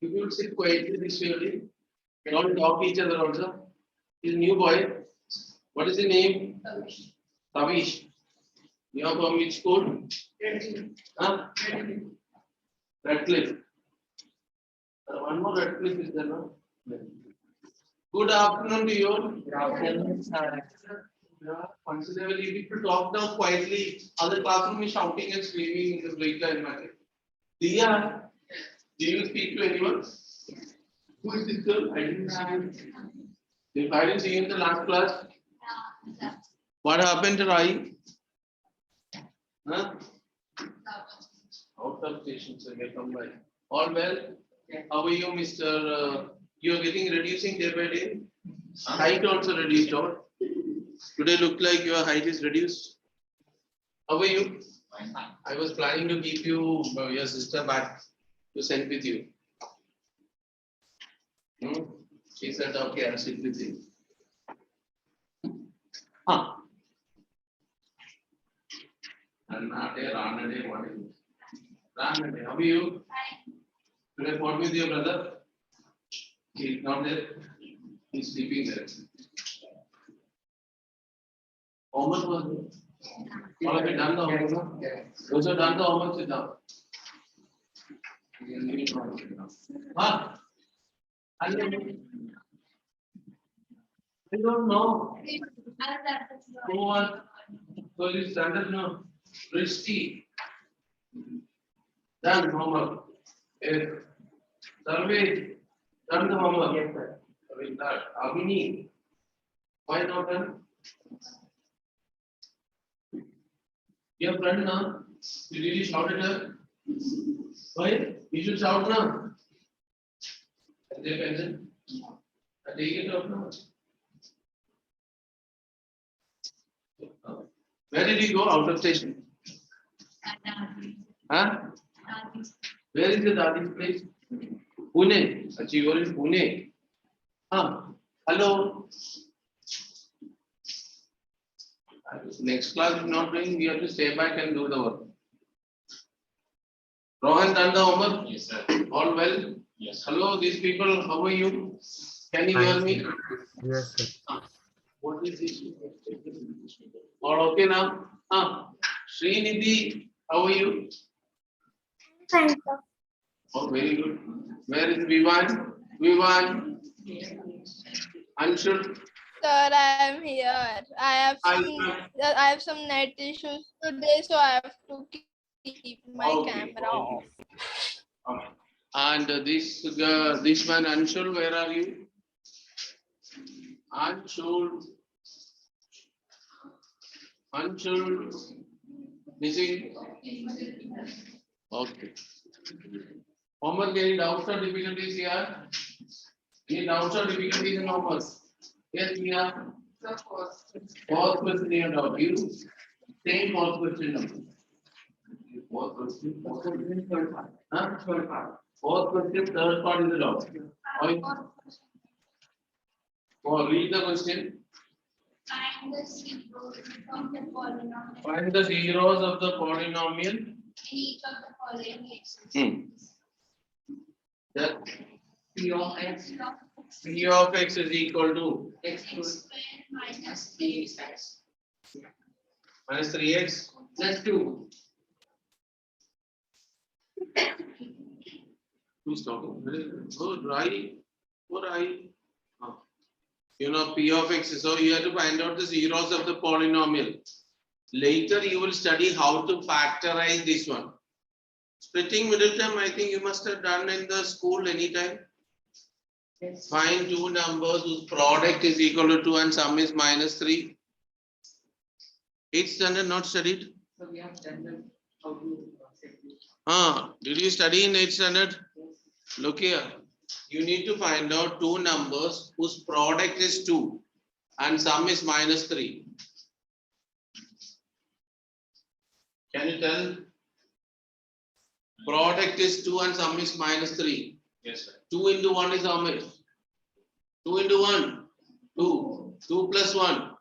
You will sit quietly this way. Cannot talk each other also. He's a new boy. What is the name? Tavish. You are from which school? Huh? Radcliffe. One more Radcliffe is there, no? Good afternoon to you. Good afternoon, sir. Considerably, if you talk now quietly, other classroom is shouting and screaming in the break time. Diya, do you speak to anyone? Who is this girl? I didn't see you. If I didn't see you in the last class, what happened to Rai? Huh? Out of station, so welcome by. All well? How are you, Mr. You are getting reducing day by day. Height also reduced, or today look like your height is reduced. How are you? I was planning to keep you your sister back to send with you. She said, okay, I'll sit with you. Ranade, what is it? Ranade, how are you? Today, what with your brother? He's not there. He's sleeping there. Homework was there. All of you done the homework? Those who done the homework, sit down. Huh? I don't know. Who was? So you standard now. Risky. Done homework. Yes. Survey. Done the homework. Yes, sir. With that, Abhini. Why not done? Your friend now. You really shouted her. Why? You should shout now. Take it out now. Where did he go out of station? Huh? Where is the Dadi's place? Pune. Actually, you are in Pune. Huh? Hello. Next class is not doing. We have to stay back and do the work. Rohan done the homework? Yes, sir. All well? Yes. Hello, these people. How are you? Can you hear me? Yes, sir. What is this? All okay now? Srinidhi, how are you? Fine, sir. Oh, very good. Where is Vivan? Vivan? Anshul? Sir, I am here. I have some net issues today, so I have to keep my camera off. Okay. And this man Anshul, where are you? Anshul missing. Okay. Homework, any doubts or difficulties here? Any doubts or difficulties in homework? Yes, Mia. Fourth question you have you. Same fourth question number. Fourth question. Huh? Fourth question, third part is the doubt. Oh, read the question. Find the zeros of the polynomial. In each of the following cases. That P of x P of x is equal to x X squared minus 3x minus 3x. plus 2. Who's talking? Good, right? Good, right? You know, P of x. So you have to find out the zeros of the polynomial. Later you will study how to factorize this one. Splitting middle term, I think you must have done in the school anytime. Yes. Find two numbers whose product is equal to 2 and sum is minus 3. 8th standard not studied? So we have done the how to set this. Did you study in 8th standard? Look here. You need to find out two numbers whose product is 2 and sum is minus 3. Can you tell? Product is 2 and sum is minus 3. Yes, sir. 2 into 1 is how much? 2 into 1? 2. 2 plus 1?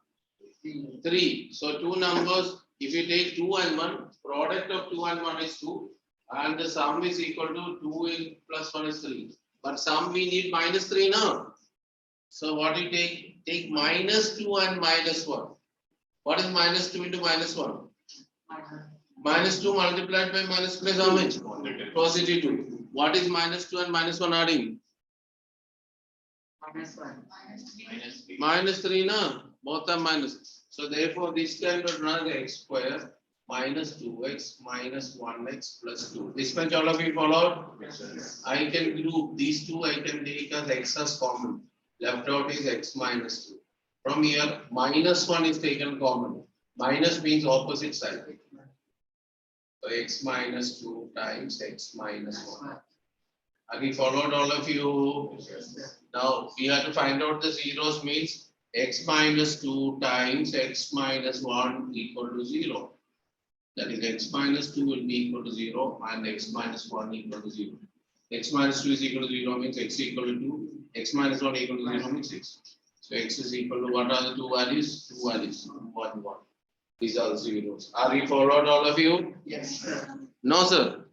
3. So two numbers, if you take 2 and 1, product of 2 and 1 is 2 and the sum is equal to 2 plus 1 is 3. But sum we need minus 3 now. So what you take? Take minus 2 and minus 1. What is minus 2 into minus 1? Minus 2 multiplied by minus 3 is how much? Positive 2. What is minus 2 and minus 1 adding? Minus 1. Minus 3 na? Both are minus. So therefore this can be run x square minus 2x minus 1x plus 2. This much all of you followed? Yes. I can group these two, I can take as x as common. Left out is x minus 2. From here minus 1 is taken common. Minus means opposite side. So x minus 2 times x minus 1. Have you followed all of you? Yes. Now we have to find out the zeros means x minus 2 times x minus 1 equal to 0. That is x minus 2 will be equal to 0 and x minus 1 equal to 0. X minus 2 is equal to 0 means x equal to 2. X minus 1 equal to 0 means 6. So x is equal to what are the two values? Two values. 1, 1. These are zeros. Are you followed, all of you? Yes, sir. No, sir.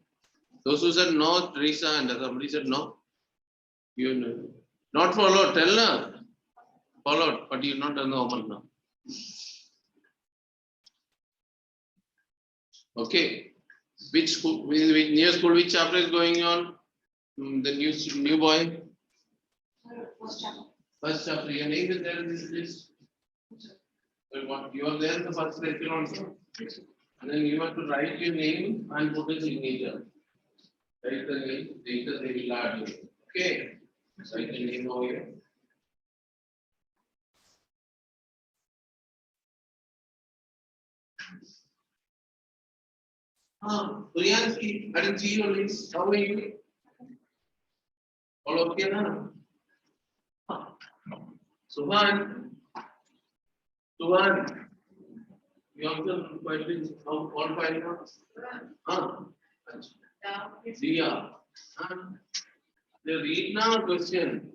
Those who said no, Teresa and somebody said no. You know. Not followed, tell her. Followed, but you're not done the homework now. Okay. Which school, which new school, which chapter is going on? The new boy? First chapter. Your name is there in this list. You are there in the first lecture also. And then you have to write your name and put a signature. Write the name, later they will add you. Okay. So write the name over here. Priyanki, I didn't see your list. How are you? All okay now? Suhan. Suhan. You also quite busy. How all fine now? Diya. They read now question.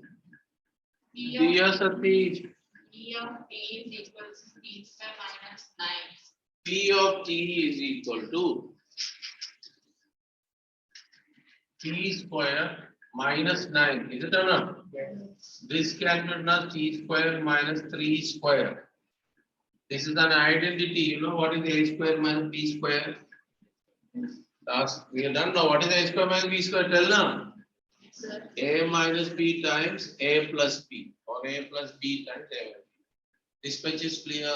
Diya Satish. P of t is equal to t square minus 9. P of t is equal to t square minus 9. Is it or not? Yes. This calculated as t square minus 3 square. This is an identity. You know what is a square minus b square? Last we are done now. What is a square minus b square? Tell now. A minus b times a plus b, or a plus b times a. This much is clear.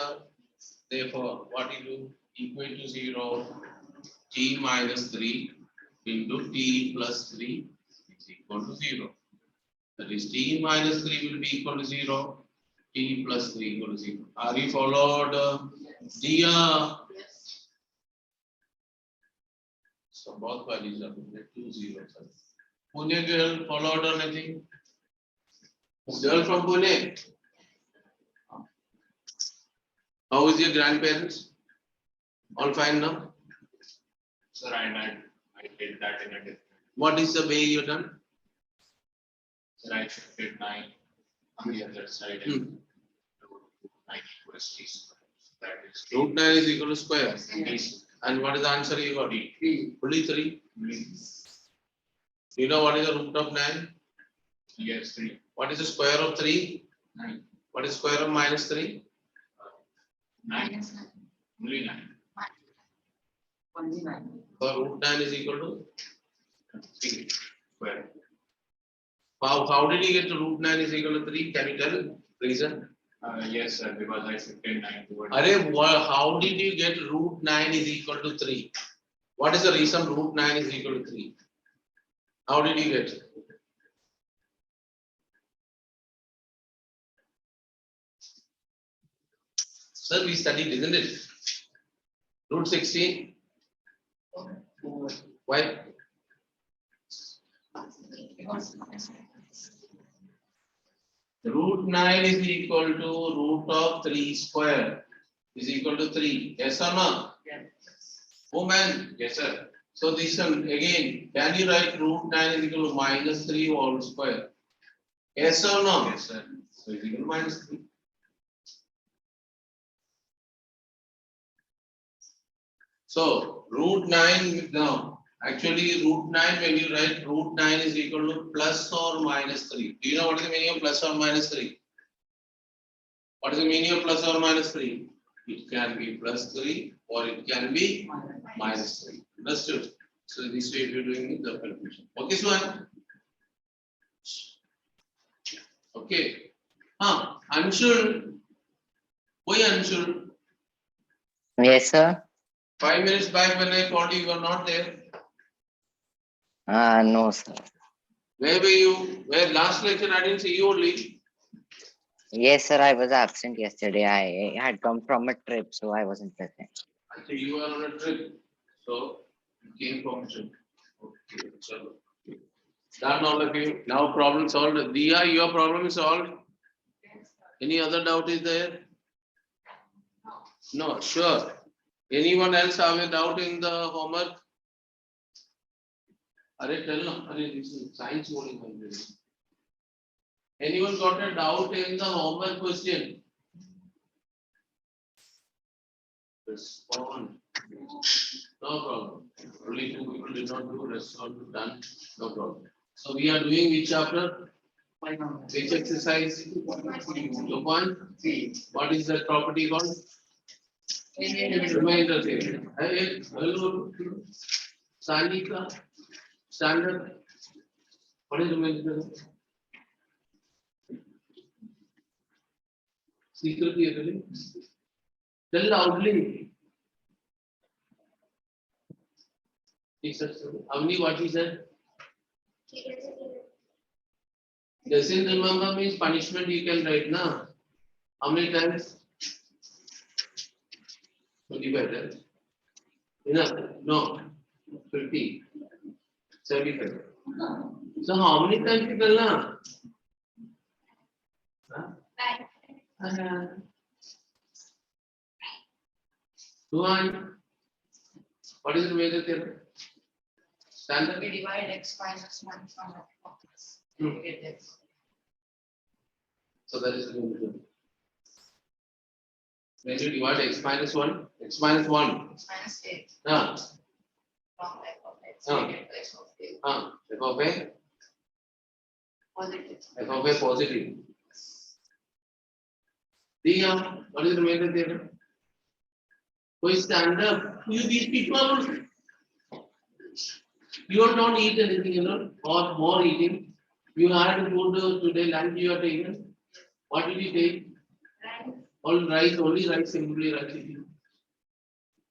Therefore, what you do? Equal to 0. T minus 3 into t plus 3 is equal to 0. That is t minus 3 will be equal to 0. T plus 3 equal to 0. Are you followed? Diya? Yes. So both values are 2 zeros. Pune girl followed or anything? Girl from Pune? How is your grandparents? All fine now? Sir, I did that in a different. What is the way you done? Sir, I shifted 9 on the other side Hmm. and 9 equals t square. That is Root 9 is equal to square. Yes. And what is the answer you got? Three. Only 3. You know what is the root of 9? Yes, 3. What is the square of 3? 9. What is square of minus 3? 9. Minus 9. Only 9. Only 9. So root 9 is equal to 3. Square. How did you get to root 9 is equal to 3? Can you tell reason? Yes, sir, because I shifted 9 towards. How did you get root 9 is equal to 3? What is the reason root 9 is equal to 3? How did you get? Sir, we studied, isn't it? Root 16. Why? Root 9 is equal to root of 3 square is equal to 3. Yes or no? Yes. Oh man. Yes, sir. So this one again, can you write root 9 is equal to minus 3 whole square? Yes or no? Yes, sir. So it's equal to minus 3. So root 9 now. Actually, root 9, when you write root 9 is equal to plus or minus 3. Do you know what is the meaning of plus or minus 3? What is the meaning of plus or minus 3? It can be plus 3 or it can be minus 3. Understood? So this way you're doing the calculation. Okay, Swan? Okay. Anshul. Why Anshul? Yes, sir. 5 minutes back when I called you, you were not there. No, sir. Where were you? Where last lecture I didn't see you only. Yes, sir. I was absent yesterday. I had come from a trip, so I wasn't present. I think you were on a trip. So you came from a trip. Okay, so done all of you. Now problem solved. Diya, your problem is solved. Any other doubt is there? No, sure. Anyone else have a doubt in the homework? Tell no. This is science only. Anyone got a doubt in the homework question? Respond. No problem. Only 2 people did not do respond. Done. No problem. So we are doing which chapter? Which exercise? 2.3. What is that property called? Remainder theorem. Hey, hello. Sanika. Standard. What is remainder theorem? Secretly again. Tell loudly. Avni, what he said? Doesn't remember means punishment you can write, na? How many times? 25 times. Enough? No. 50. 75. So how many times you tell, na? One. What is the major theorem? Standard? We divide x minus 1 from x. Hmm. We get this. So that is the major theorem. When you divide x minus 1, x minus 1. X minus 8 Ah, from f of x. Ah. We get x of 8. f of a, Positive. f of a positive. See, what is the major theorem? Who is stand up? These people, you don't eat anything, you know, or more eating. You had food today, lunch you are taking. What did you take? All rice, only rice, simply rice.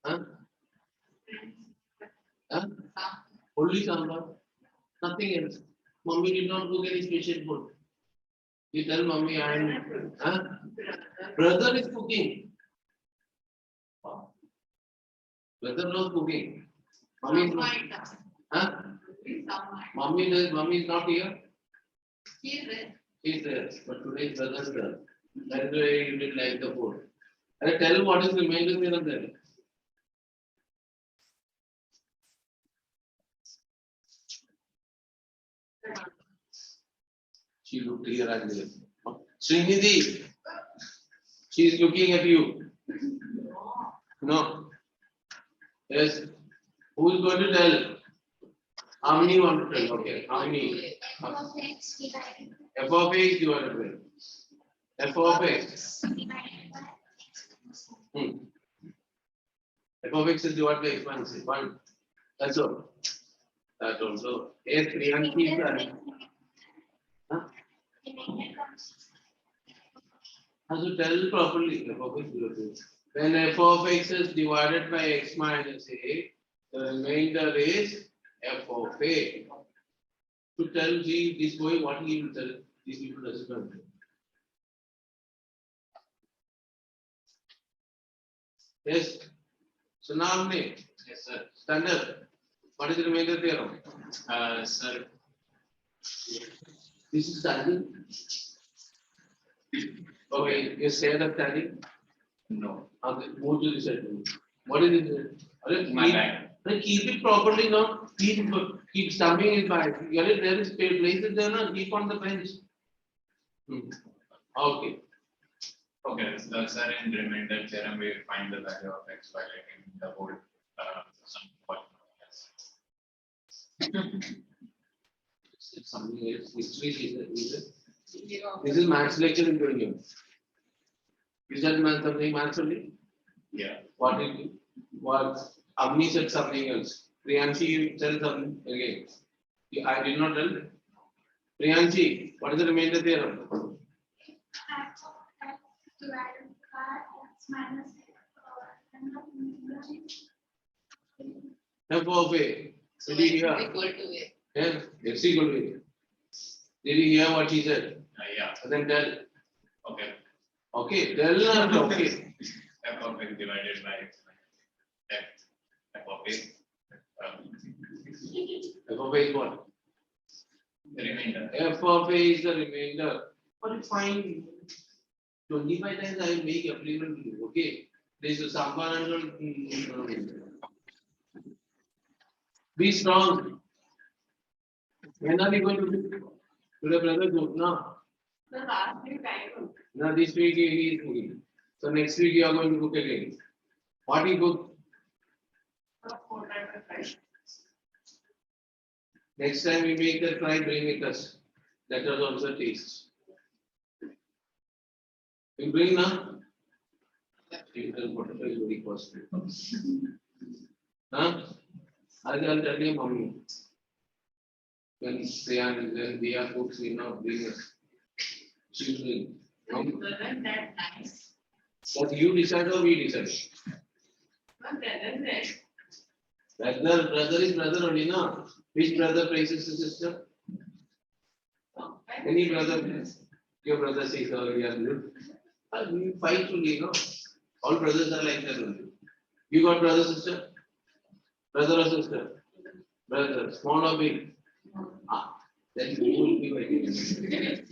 Huh? Huh? Only sambar. Nothing else. Mummy did not cook any special food. You tell mummy I am. Huh? Brother is cooking. Brother knows cooking. Mummy is not. Huh? Mummy is not here. He is there. He is there. But today brother is there. That is why you did like the food. I tell what is the remainder theorem there. She looked here and there. Srinidhi, she is looking at you. No. Yes. Who is going to tell? How many want to tell? Okay. How many? F of A is divided by F of X. F of X is divided by X minus 1. That's all. That also. Yes, Priyanki is there. Huh? Has to tell properly. F of X divided by. When F of X is divided by X minus A, the remainder is F of A. To tell this boy what he will tell, these people doesn't know. Yes. So now, yes, sir. Standard. What is the remainder theorem? Sir, This is standing. Okay, you say the standing. no. Okay, move to the side. What is it? My bad. Keep it properly now. Keep stamping it back. There is places there now. Keep on the bench. Okay. Okay, so sir, in remainder theorem, we find the value of x by letting the whole some polynomials. It's something else. History is it? Zero. This is maths lecture in 20 years. Is that something maths only? Yeah. What did you? What? Avni said something else. Priyanshi said something again. I did not tell. Priyanshi, what is the remainder theorem? F of A. So Did you x is hear? equal to a. Yes, x equal to A. Did you hear what he said? Yeah. Then tell. Okay. Okay, tell her. Okay. F of x divided by x minus f of a. F of A is what? The remainder. F of A is the remainder. But fine. 25 times I will make applicable to you. Okay. This is Sambar and be strong. When are you going to do? Today, brother, go. No. The last week I could. Now this week he is cooking. So next week you are going to cook again. What is good? Next time we make the try, bring it us. Let us also taste. You bring now? You can potato is very costly. Huh? I'll tell you, mommy. When they are cooks, we not bring us. Children. Wasn't that nice? But you decide or we decide? My brother said, Brother is brother only, no? Which brother praises his sister? "Oh, Any brother, your brother says, oh, we are good. We fight only, no? All brothers are like that only. You got brother, sister? Brother or sister? Brother, small or big? Ah, then who will be fighting?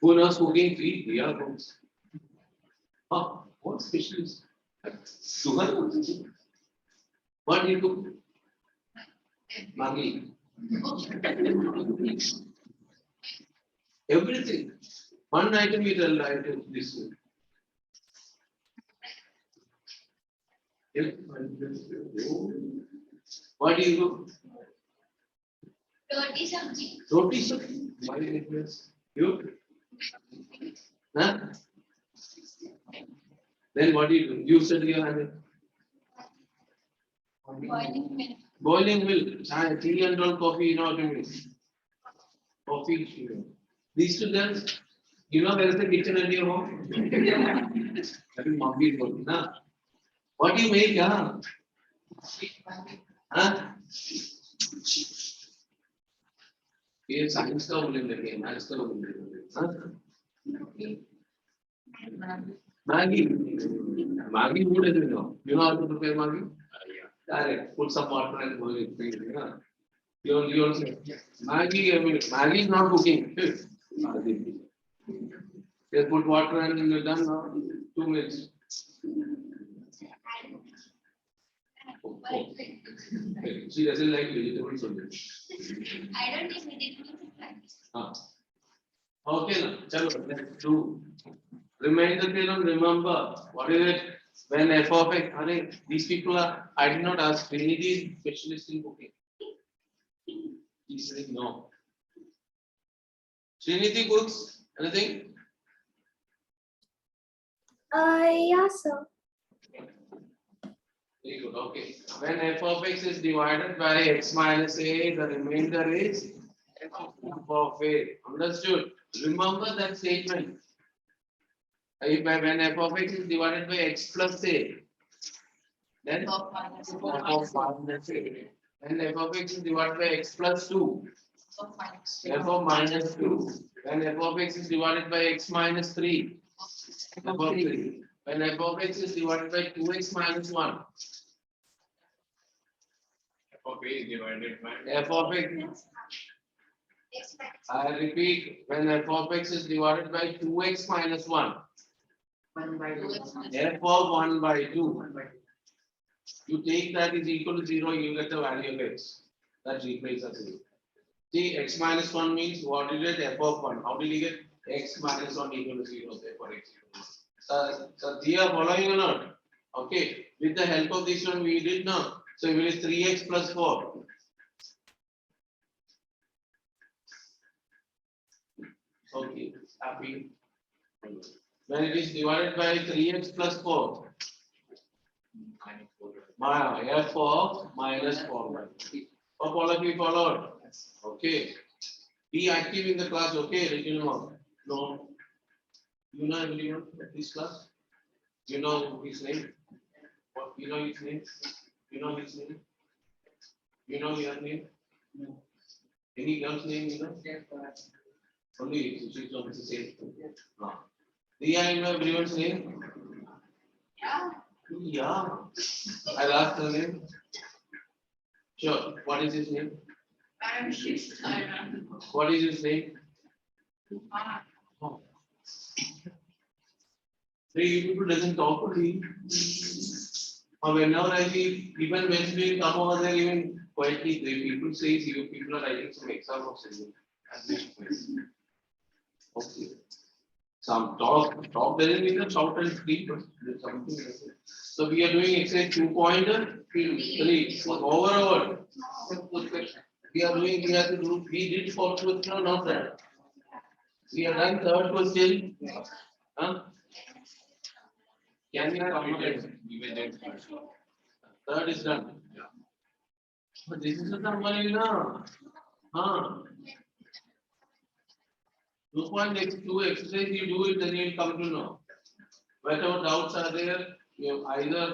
Who knows cooking? We are cooks. Ah, what specialist? Sugar? What do you cook? Maggi. Everything. One item we tell item this way. What do you cook? dirty sabji." Roti sabji. Why difference? You? Huh? Then what do you do? You said you have it. Boiling milk. Boiling milk, tea and all coffee, you know what I mean? Coffee. These two girls, you know there is a kitchen at your home? That is mommy told me, na? What do you make, huh? Huh? ये science का बोलेंगे कि maths का बोलेंगे हाँ Maggi food is you know how to prepare Maggi direct put some water and boil it you also Maggi I mean Maggi is not cooking just put water and you're done now 2 minutes she doesn't like vegetables only I don't think vegetables is like okay now chalo let's do remind the theorem remember what is it when f of x these people are I did not ask Trinity is specialist in cooking he said no Trinity cooks anything Yeah, sir. very good okay when f of x is divided by x minus a the remainder is f of a understood remember that statement when f of x is divided by x plus a then of minus f of minus a when f of x is divided by x plus 2 of minus f of minus 2 when f of x is divided by x minus 3 f of 3 when f of x is divided by 2x minus 1 F of A is divided by f of x X minus I repeat when f of x is divided by 2x minus 1 1 by 2. f of 1 by 2 you take that is equal to 0 you get the value of x that replaces it see x minus 1 means what did you get f of 1 how did you get x minus 1 equal to 0 therefore x equal to so they are following or not okay with the help of this one we did now so it is 3x plus 4 okay happy when it is divided by 3x plus 4 f of minus 4 by 3 hope all of you followed okay be active in the class okay remember no you know everyone at this class you know his name what you know his name you know his name you know your name any girl's name you know only she's on the same no Diya, you know everyone's name yeah I'll ask her name sure what is his name I'm shift. what is his name oh. Three people doesn't talk to me. Or whenever I see, even when we come over there, even quietly, the people say, you people are writing some exam of something. Okay. Some talk doesn't mean the shout and scream, but there's something else. So we are doing exercise 2.3. Overall, we have to do, we did fourth question or not that? We have done third question. Huh? Can we come? Third is done. But this is the money now. Huh? 2.2 exercise, you do it, then you will come to know. Whatever doubts are there, you either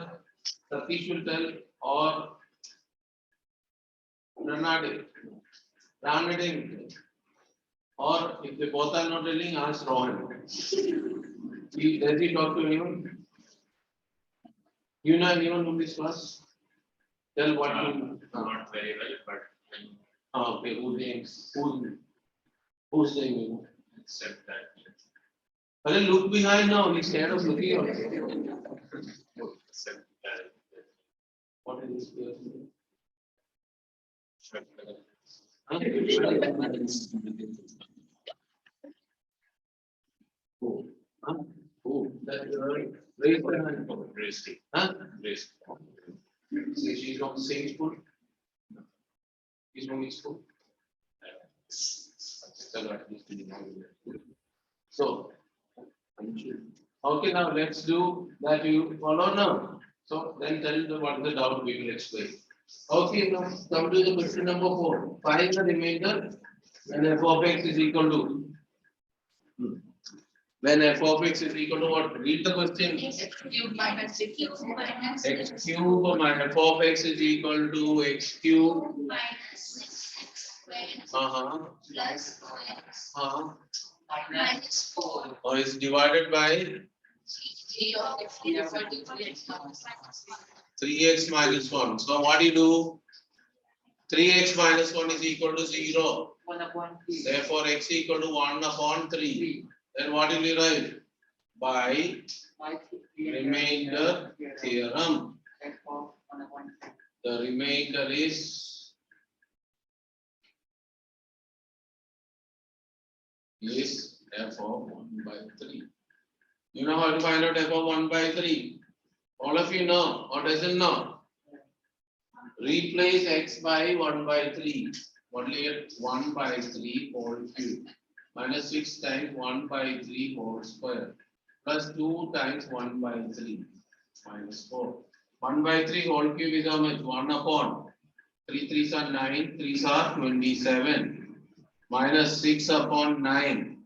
Satish will tell or Ranade will tell. Or if they both are not telling, ask Rohan. Does he talk to anyone? You know anyone from this class? Tell what you Not very well, but okay, who's saying? except that. Well, look behind now, he's scared of looking out. Except that. What is this? Huh? Who? Huh? Who? Raise your hand. Raised. Huh? Raised. Say she's from the same school. He's from which school? So, okay, now let's do that. You follow now. So then tell them what the doubt we will explain. Okay, now come to the question number 4. Find the remainder when f of x is equal to. When f of x is equal to what? Read the question. X cube minus x X cube minus f of x is equal to x cube. minus x squared Plus x minus 4. or is divided by G of x is equal to 3x minus 3x minus 1. So what do you do? 3x minus 1 is equal to 0. 1/3. Therefore, x equal to 1/3. Then what will you write? By remainder theorem. The remainder is f of 1/3. You know how to find out f of 1/3? All of you know or doesn't know? Replace x by 1/3. What will you get? 1/3 whole cube minus 6 times 1/3 whole square plus 2 times 1/3 minus 4. 1/3 whole cube is how much? 1 upon 3 3s are 9, 3s are 27 minus 6 upon 9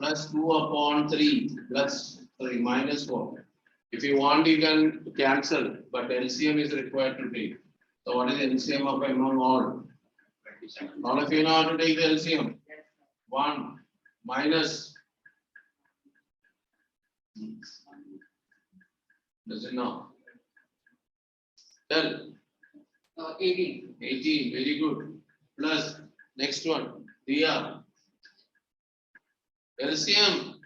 plus 2 upon 3 plus 3 minus 4. If you want, you can cancel, but LCM is required to take. So what is LCM of among all? All of you know how to take the LCM. 1 minus. Does it know? Tell. 18. 18, very good. Plus next one. Diya. LCM.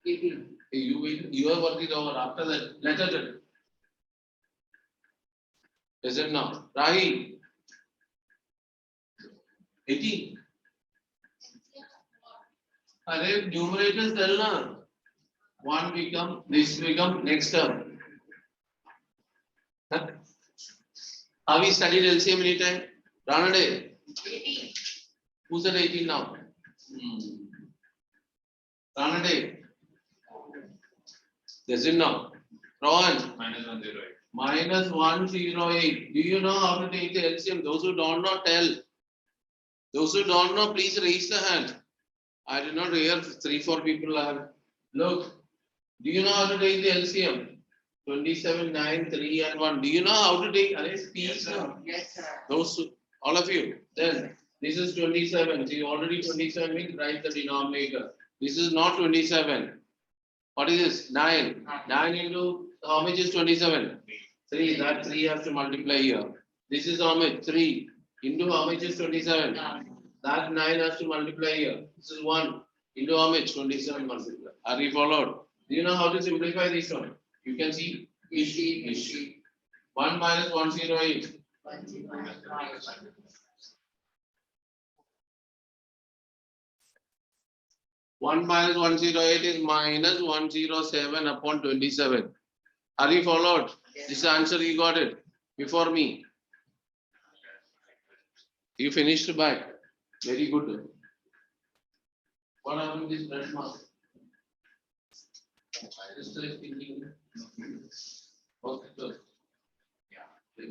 18. You are working over after that. Let us do. Is it now? Rahi. 18. Array numerators tell na. 1 become, this become next term. Huh? Have we studied LCM many time? Ranade. 18. Who's at 18 now? Ranade. Does it now? Rohan. Minus 108. Minus 108. Do you know how to take the LCM? Those who don't know, tell. Those who don't know, please raise the hand. I did not hear 3-4 people have. Look. Do you know how to take the LCM? 27, 9, 3 and 1. Do you know how to take? Yes, sir. Those who, all of you. Then this is 27. So you already 27 means write the denominator. This is not 27. What is this? 9. 9 into how much is 27? 3. That 3 has to multiply here. This is how much? 3. Into how much is 27? That 9 has to multiply here. This is 1. Into how much? 27 multiply. Are you followed? Do you know how to simplify this one? You can see. 1 minus 108. 1 1 minus 108 is minus 107 upon 27. Are you followed? This is the answer, you got it before me. You finished back. Very good. What happened to this red mark? I just started thinking. Okay, good. Yeah.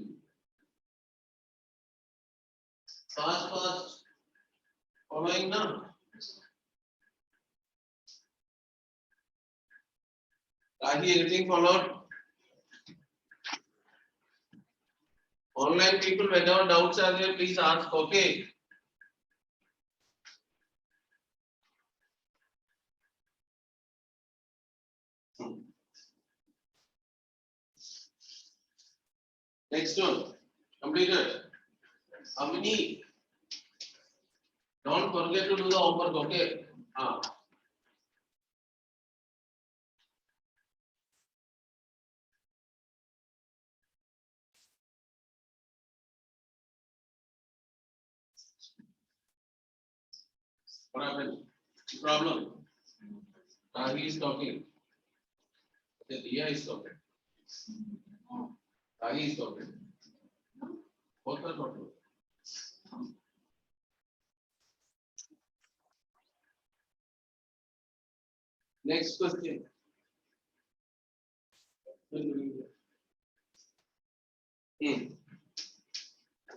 Fast. Following now. Rahi, anything followed? Online people, whenever doubts are there, please ask, okay? Next one, completed. How many? Don't forget to do the homework, okay? What happened? Problem? Rahi is talking. Dia is talking. Rahi is talking. Both are talking. Next question.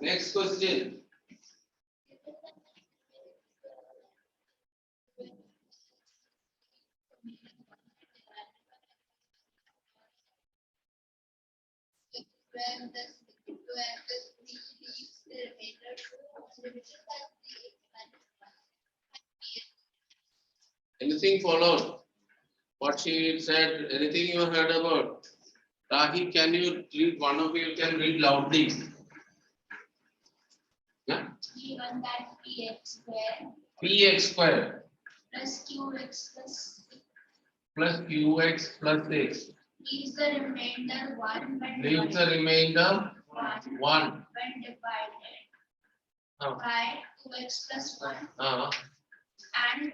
Next question. When the leaves the remainder Anything followed? What she said, anything you heard about? Rahi, can you read, one of you can read loudly? Yeah? given that px square Px square plus qx plus qx plus 6 leaves the remainder 1 when leaves the remainder 1. when divided Oh. by 2x plus 1 and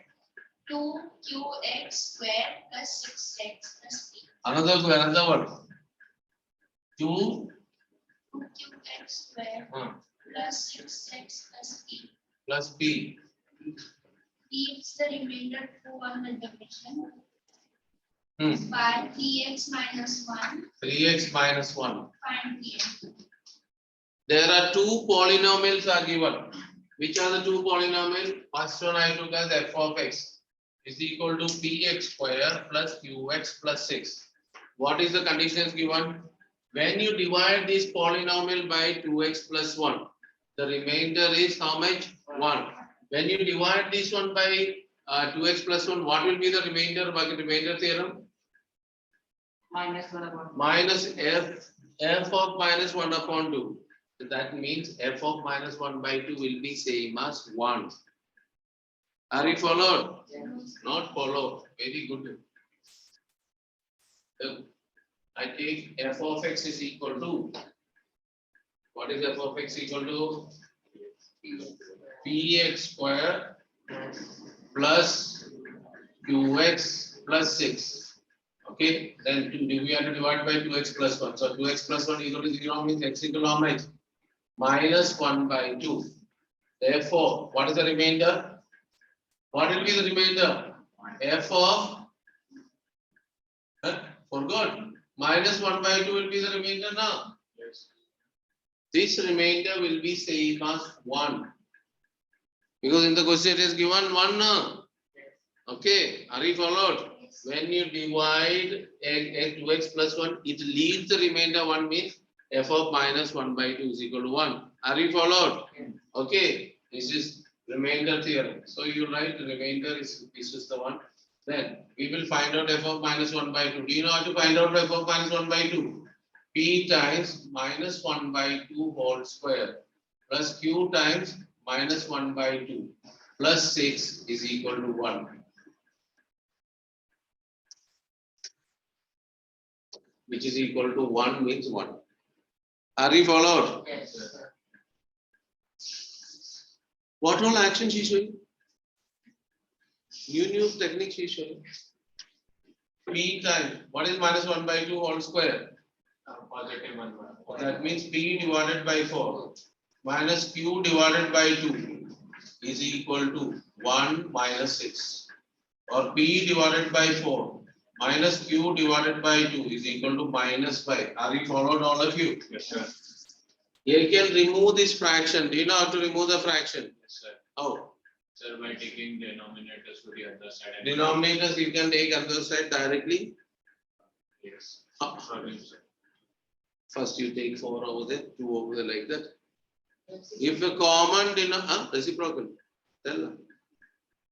2qx square plus 6x plus p. Another one. 2 2qx square plus 6x plus p plus p. leaves the remainder 2 on the division Hmm. by 3x minus 1. 3x minus 1. Find pm. There are two polynomials are given. Which are the two polynomials? First one I took as f of x is equal to px square plus qx plus 6. What is the conditions given? When you divide this polynomial by 2x plus 1, the remainder is how much? 1. When you divide this one by 2x plus 1, what will be the remainder by the remainder theorem? Minus 1 upon Minus f of minus 1 upon 2. So that means f of minus 1 by 2 will be same as 1. Are you followed? Not followed. Very good. I take f of x is equal to, what is f of x equal to? Px square plus qx plus 6. Okay, then we have to divide by 2x plus 1. So 2x plus 1 equal to 0 means x equal to how much? Minus 1 by 2. Therefore, what is the remainder? What will be the remainder? F of, forgot, minus 1 by 2 will be the remainder now. Yes. This remainder will be same as 1. Because in the question it is given 1 now. Okay, are you followed? When you divide 2x plus 1, it leaves the remainder 1 means f of minus 1 by 2 is equal to 1. Are you followed? Okay, this is remainder theorem. So you write the remainder is this is the one. Then we will find out f of minus 1 by 2. Do you know how to find out f of minus 1 by 2? P times minus 1 by 2 whole square plus q times minus 1 by 2 plus 6 is equal to 1. Which is equal to 1 means 1. Are you followed? Yes. What all actions is showing? New technique is showing. P times, what is minus 1 by 2 whole square? Positive 1. That means P divided by 4 minus Q divided by 2 is equal to 1 minus 6. Or P divided by 4 minus Q divided by 2 is equal to minus 5. Are you followed, all of you? Yes, sir. You can remove this fraction. Do you know how to remove the fraction? Yes, sir. How? Sir, by taking denominators to the other side. Denominators you can take other side directly. Yes. Sorry, sir. First you take 4 over there, 2 over there like that. If a common reciprocal, tell them.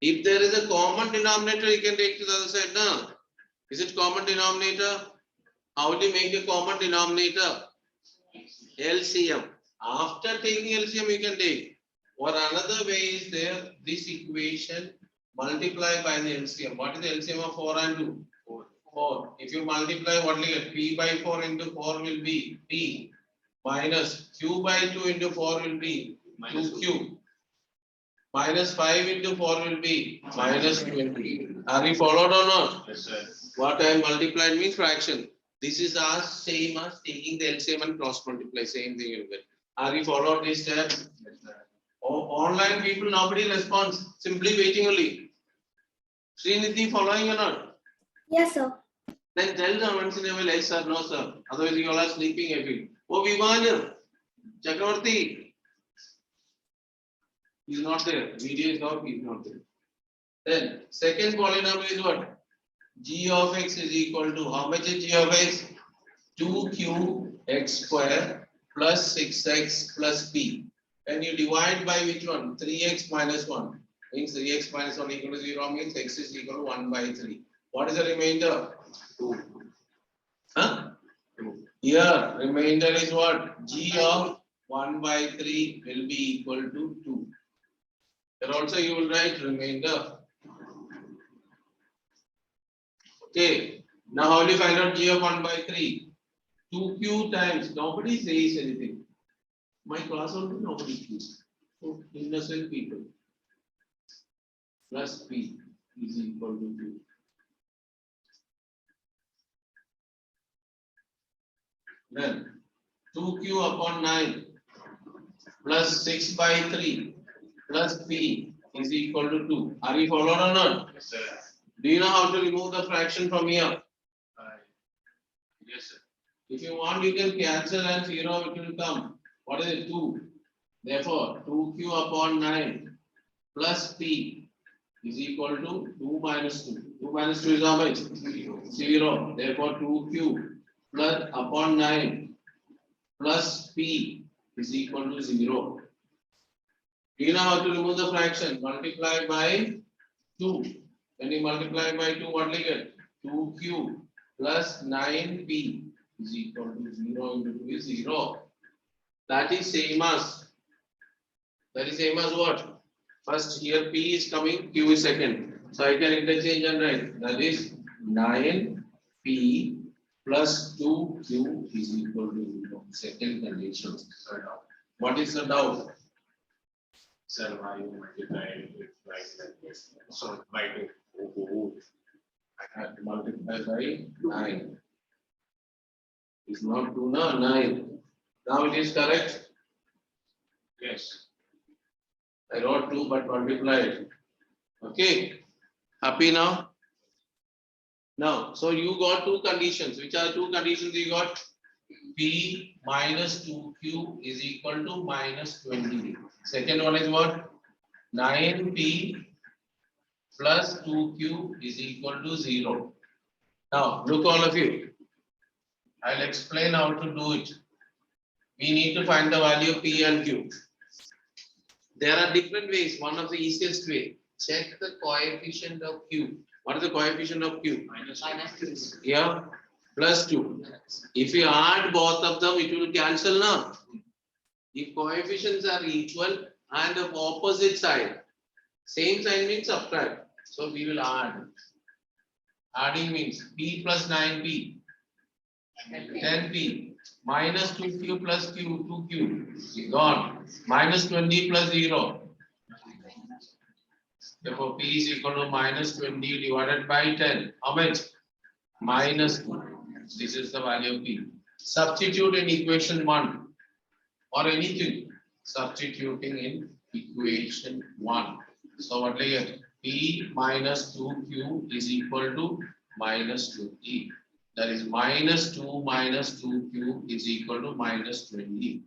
If there is a common denominator, you can take to the other side now. Is it common denominator? How do you make a common denominator? LCM. After taking LCM, you can take. Or another way is there, this equation multiply by the LCM. What is the LCM of 4 and 2? 4. If you multiply, what will you get? P by 4 into 4 will be P minus Q by 2 into 4 will be 2Q. Minus 5 into 4 will be minus 20. Are you followed or not? Yes, sir. What I multiplied means fraction. This is as same as taking the LCM and cross multiply. Same thing you will get. Are you followed this step? Yes, sir. Online people, nobody responds. Simply waiting only. Srinidhi following or not? Yes, sir. Then tell them once in a while, yes sir, no sir. Otherwise you all are sleeping, I feel. Oh, Vivana, Chakravarti. He is not there. Video is off, he is not there. Then second polynomial is what? G of x is equal to how much is G of x? 2q x square plus 6x plus p. When you divide by which one? 3x minus 1. Means 3x minus 1 equal to 0 means x is equal to 1 by 3. What is the remainder? 2. Huh? 2. Here, remainder is what? G of 1 by 3 will be equal to 2. Here also you will write remainder. Okay. Now how do you find out G of 1 by 3? 2q times, nobody says anything. My class only nobody says. So innocent people. Plus p is equal to 2. Then 2q upon 9 plus 6 by 3 plus p is equal to 2. Are you followed or not? Yes, sir. Do you know how to remove the fraction from here? Yes, sir. If you want, you can cancel and 0 it will come. What is it? 2. Therefore, 2q upon 9 plus p is equal to 2 minus 2. 2 minus 2 is how much? 0. Therefore, 2q plus upon 9 plus p is equal to 0. Do you know how to remove the fraction? Multiply by 2. When you multiply by 2, what will you get? 2q plus 9p is equal to 0 into 2 is 0. That is same as what? First here p is coming, q is second. So I can interchange and write. That is 9p plus 2q is equal to 0. Second condition. What is the doubt? Sir, why you multiply it like this? So by 2. I have to multiply by 9. It's not 2, no, 9. Now it is correct. Yes. I wrote 2 but multiplied. Okay. Happy now? Now, so you got two conditions. Which are two conditions you got? P minus 2q is equal to minus 20. Second one is what? 9p plus 2q is equal to 0. Now, look all of you. I'll explain how to do it. We need to find the value of p and q. There are different ways. One of the easiest way. Check the coefficient of q. What is the coefficient of q? Minus 2. Yeah, plus 2. If you add both of them, it will cancel now. If coefficients are equal and of opposite side, same sign means subtract. So we will add. Adding means p plus 9p, 10p, minus 2q plus q, 2q, gone. Minus 20 plus 0. Therefore, P is equal to minus 20 divided by 10. How much? Minus 2. This is the value of P. Substitute in equation 1 or anything. Substituting in equation 1. So what do you get? P minus 2Q is equal to minus 20. That is minus 2 minus 2Q is equal to minus 20.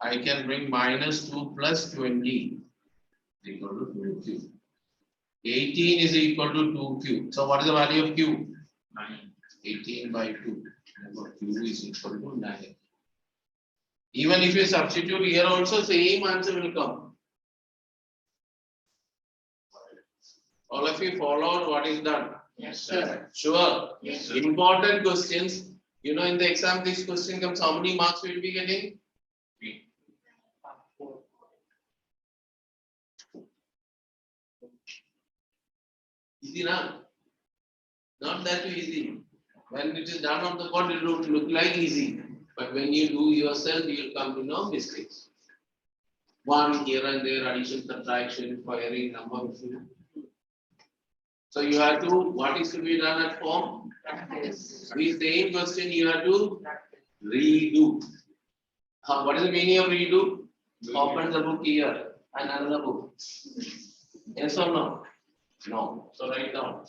I can bring minus 2 plus 20 is equal to 2Q. 18 is equal to 2Q. So what is the value of Q? 9. 18 by 2. Therefore, Q is equal to 9. Even if you substitute here also, same answer will come. All of you followed what is done? Yes, sir. Sure. Yes, sir. Important questions. You know, in the exam, this question comes, how many marks will be getting? 3. Easy now. Not that too easy. When it is done on the board, it will look like easy. But when you do yourself, you will come to know mistakes. One here and there, addition, subtraction, firing, number of things. So you have to, what is to be done at home? Practice. With same question, you have to redo. What is the meaning of redo? Open the book here and another book. Yes or no? No. So write down.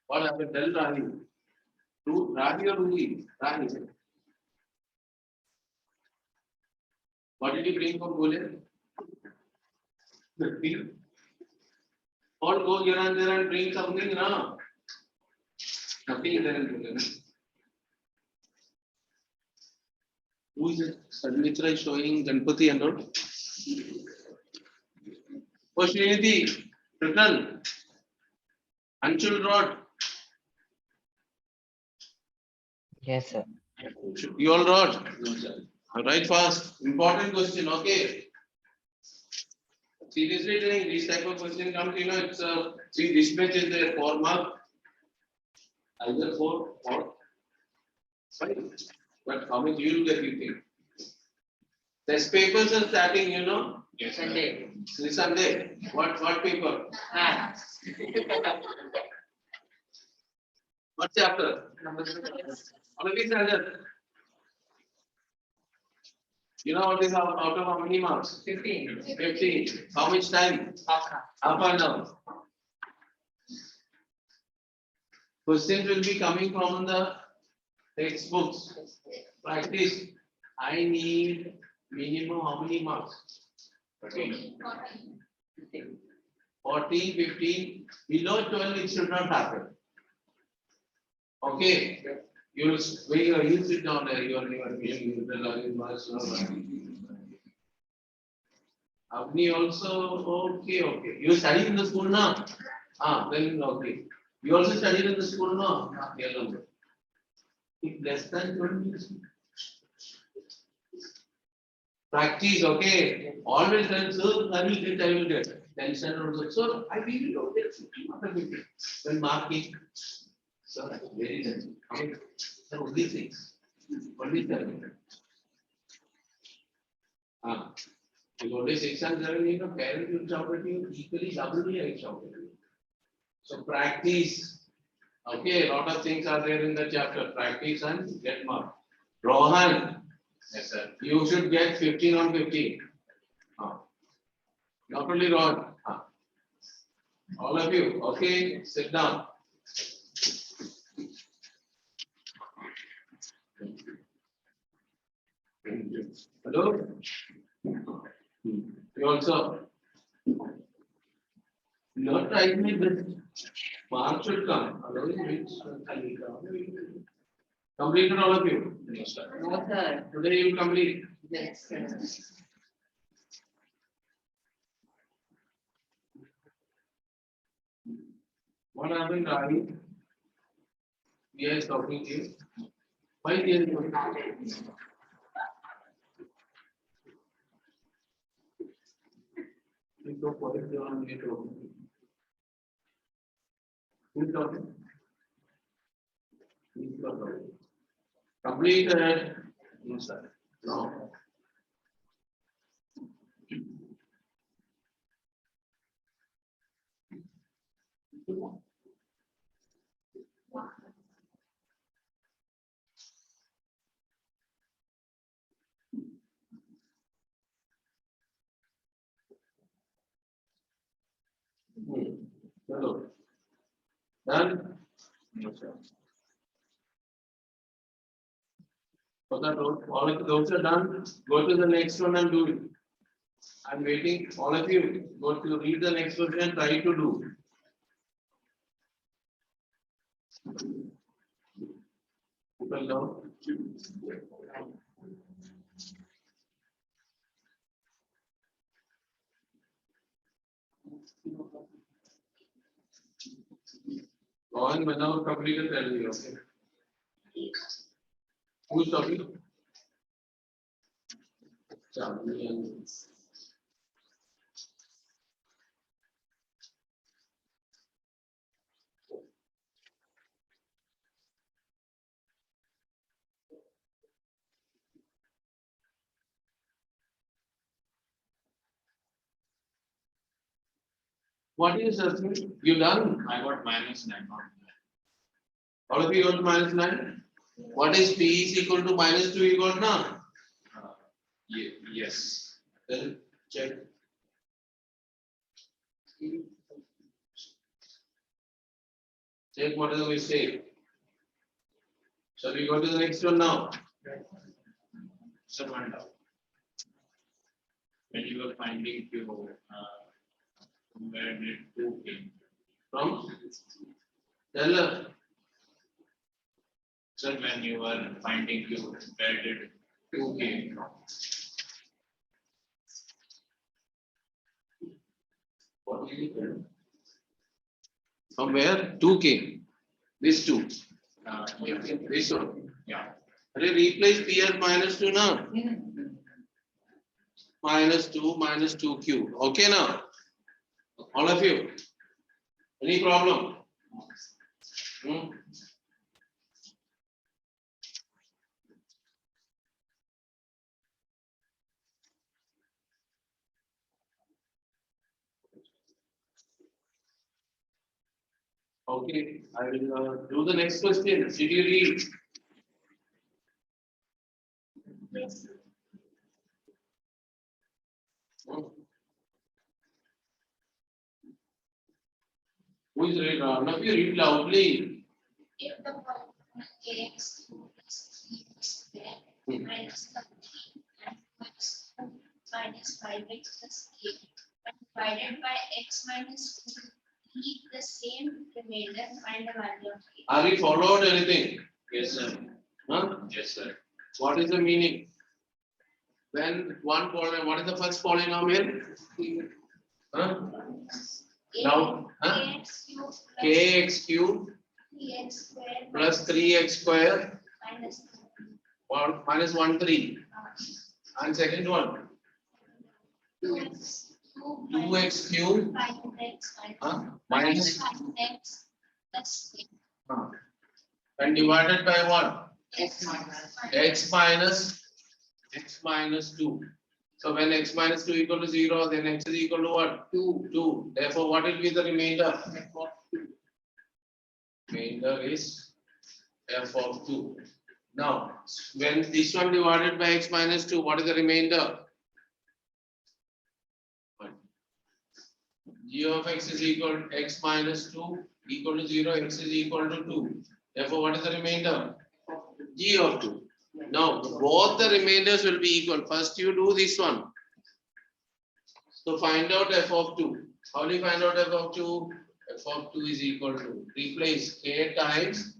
What happened? Tell Rahi. Rahi or Ruhi? Rahi. What did you bring for Bole? All go here and there and bring something, no? Nothing there in Bole. Who is it? Sadmitra is showing Ganpati and all. Oh, Srinidhi, Pradhan, Anshul Rod. Yes, sir. You all Rod? Write fast. Important question, okay? Seriously telling, this type of question comes, you know, it's see, this page is there, 4 mark. Either 4 or 5. But how much you will get, you think? Test papers are starting, you know? Yes, sir. Sunday. This Sunday. What paper? Ah. What chapter? Already said. You know what is out of how many marks? 15. 15. How much time? Half an hour. Questions will be coming from the textbooks. Practice. I need minimum how many marks? 13. 14, 15. Below 12 it should not happen. Okay. You sit down there. You Avni also okay. You studied in the school now? Then okay. You also studied in the school now? Yellow. If less than 20 minutes. Practice, okay. Always tell sir, I will get. Then sir also, sir, I will get. When marking, sir, very nice. Sir, only things. Only 7. If only 6 and 7, you know, parents will shout at you, equally doubly I shout at you. So practice. Okay, a lot of things are there in the chapter. Practice and get mark. Rohan, Yes, sir. you should get 15 on 15. Not only Rohan. All of you, okay, sit down. Hello? You also. Not try me, but mark should come. Otherwise, completed all of you. Yes, sir. No, sir. Today you will complete. Yes, sir. What happened, Ravi? We are talking to you. Why they are talking? You go for it, you are only talking. Who is talking? Who is talking? Completed. No, sir. No. Hello. Done? No, sir. For that, all of those are done. Go to the next one and do it. I'm waiting. All of you go to read the next question and try to do. People down. Go on, whenever completed, tell me. Okay. Who's talking? Charlie and what is assessment? You done? I got -9 on All of you got -9? What is P is equal to -2 you got now? yes. Then check. Check what is the mistake. Shall we go to the next one now? Sir, one doubt. When you were finding Q, where did 2 came? From? Tell us. Sir, when you were finding Q, where did 2 came from? What is it? From where? 2 came. This 2. This one. Yeah. Replace P as -2 now. -2 Q. Okay now. All of you. Any problem? Okay, I will do the next question. Did you read? Yes. Who is read? Now you read loudly. If the polynomial ax plus 3x square minus 13 and plus 2 minus 5x plus 8 divided by x minus 2 keep the same remainder, find the value of a. Are you followed anything? Yes, sir. Huh? Yes, sir. What is the meaning? When one polynomial, what is the first polynomial? Huh? Now, huh? Ax kx cubed cube 3x square plus 3x square minus or minus 1 3. And second one, 2x cube 5x minus 5x plus 8. and divided by what? X minus x minus 2. So when x minus 2 equal to 0, then x is equal to what? 2. Therefore, what will be the remainder? Remainder is f of 2. Now, when this one divided by x minus 2, what is the remainder? G of x is equal to x minus 2 equal to 0, x is equal to 2. Therefore, what is the remainder? G of 2. Now, both the remainders will be equal. First, you do this one. So, find out f of 2. How do you find out f of 2? F of 2 is equal to, replace k times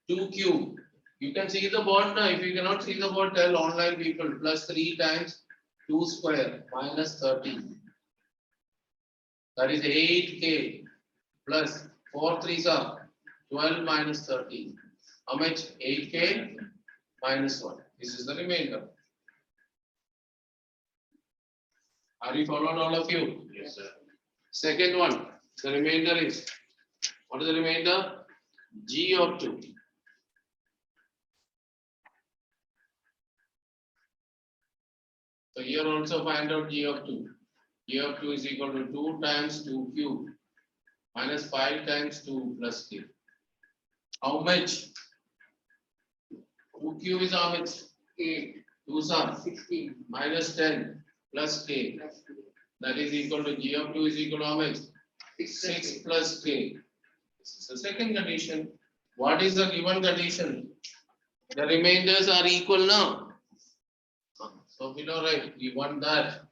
2 cube. You can see the board now. If you cannot see the board, tell online people. Plus 3 times 2 square minus 13. That is 8k plus 4 3s are 12 minus 13. How much? 8k minus 1. This is the remainder. Are you followed, all of you? Yes, sir. Second one, the remainder is, what is the remainder? G of 2. So here also find out G of 2. G of 2 is equal to 2 times 2 cube minus 5 times 2 plus k. How much? 2 cube is how much? K. 2 are 16 minus 10 plus k. That is equal to G of 2 is equal to how much? 6 plus k. This is the second condition. What is the given condition? The remainders are equal now. So we know, right? We want that.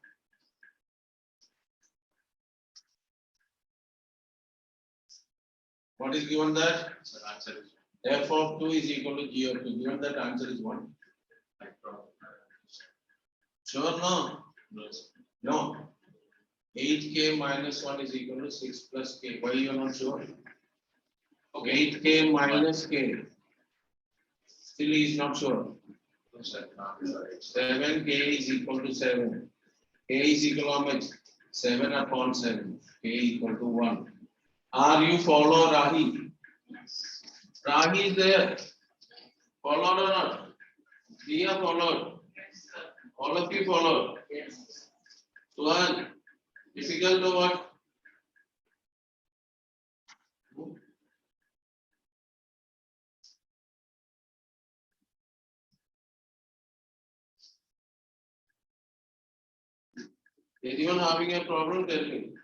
What is given that? So answer is F of 2 is equal to G of 2. Given that answer is 1. Sure, no? no, sir. No. 8k minus 1 is equal to 6 plus k. Why you are not sure? 8k minus k. Still he is not sure. No, sir. No, sir. 7k is equal to 7. K is equal to how much? 7 upon 7. K equal to 1. Are you follow Rahi? Rahi is there. Followed or not? We are followed. All of you followed. Yes. One. Difficult to what? Anyone having a problem? Tell me.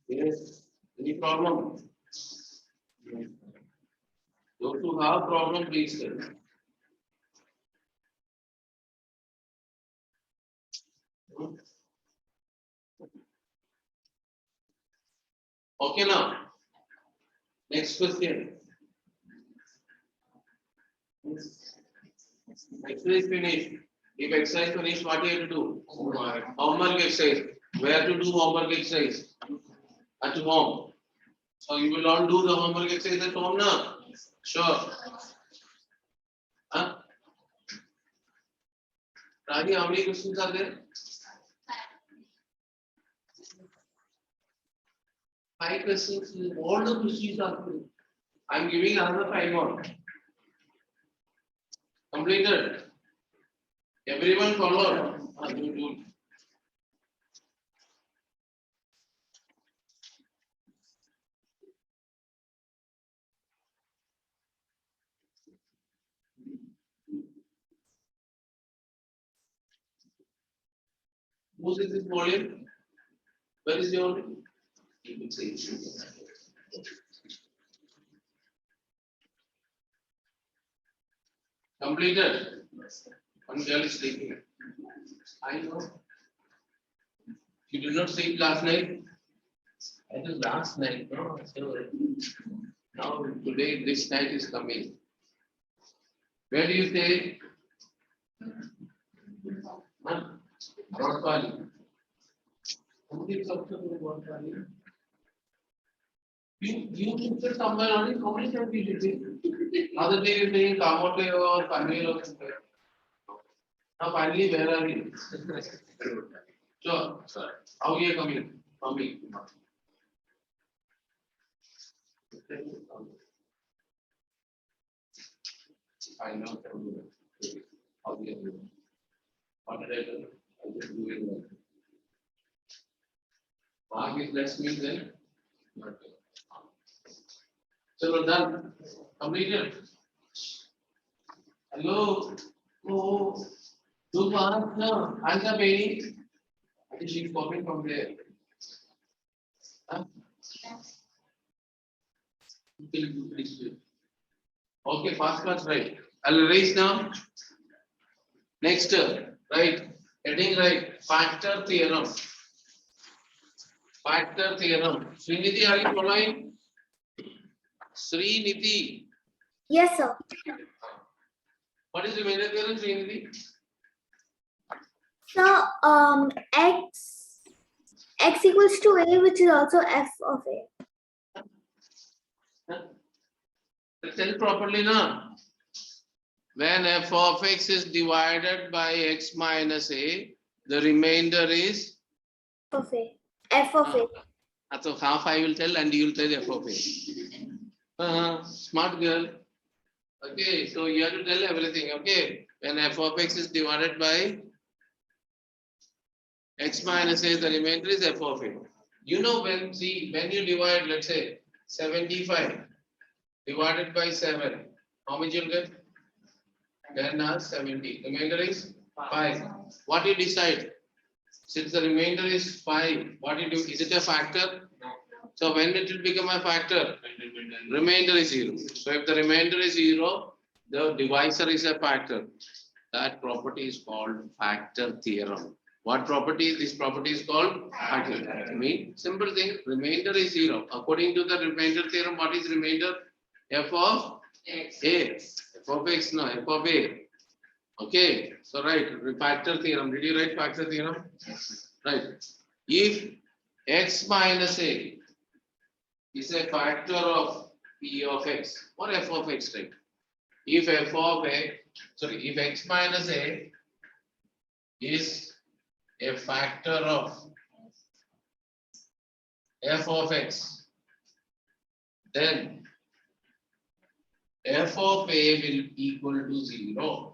Yes. Any problem? Those who have problem, please tell. Okay now. Next question. Exercise finished. If exercise finished, what you have to do? Homework exercise. Where to do homework exercise? At home. So you will all do the homework exercise at home now. Sure. Huh? Raji, how many questions are there? 5 questions. All the questions are there. I'm giving another 5 more. Completed. Everyone follow. Good. Who's in this volume? Where is your? You could say. Completed. One girl is sleeping. I know. You did not sleep last night. It is last night, no? So now today, this night is coming. Where do you stay? Huh? Rotpali. Somebody is up to Rotpali. You put somewhere on it. How many times you did it? Other day you saying Kamote or Panvel or something. Now finally, where are you? Sure. Sorry. How you coming? Coming. I know. How you do? What did I do? I just do it. Mark is less means then. So we're done. Completed. Hello. Oh. Do fast now. Answer Penny. I think she's coming from there. Huh? Okay, fast class, right. I'll erase now. Next, right. Heading right. Factor theorem. Factor theorem. Srinidhi, are you following? Srinidhi. Yes, sir. What is the remainder theorem, Srinidhi? So, x equals to a, which is also f of a. Huh? Tell properly now. When f of x is divided by x minus a, the remainder is Of a. F of a. So half I will tell and you will tell f of a. Smart girl. Okay, so you have to tell everything. Okay, when f of x is divided by x minus a, the remainder is f of a. You know when you divide, let's say 75 divided by 7, how much you'll get? 10 are 70. Remainder is 5. What you decide? Since the remainder is 5, what you do? Is it a factor? No. So when it will become a factor? Remainder is 0. So if the remainder is 0, the divisor is a factor. That property is called factor theorem. What property? This property is called factor. I mean, simple thing, remainder is 0. According to the remainder theorem, what is remainder? F of X. A. F of x, no, F of A. Okay, so right, factor theorem. Did you write factor theorem? Right. If x minus a is a factor of P of x or f of x, right? If f of a, sorry, if x minus a is a factor of f of x, then f of a will equal to 0.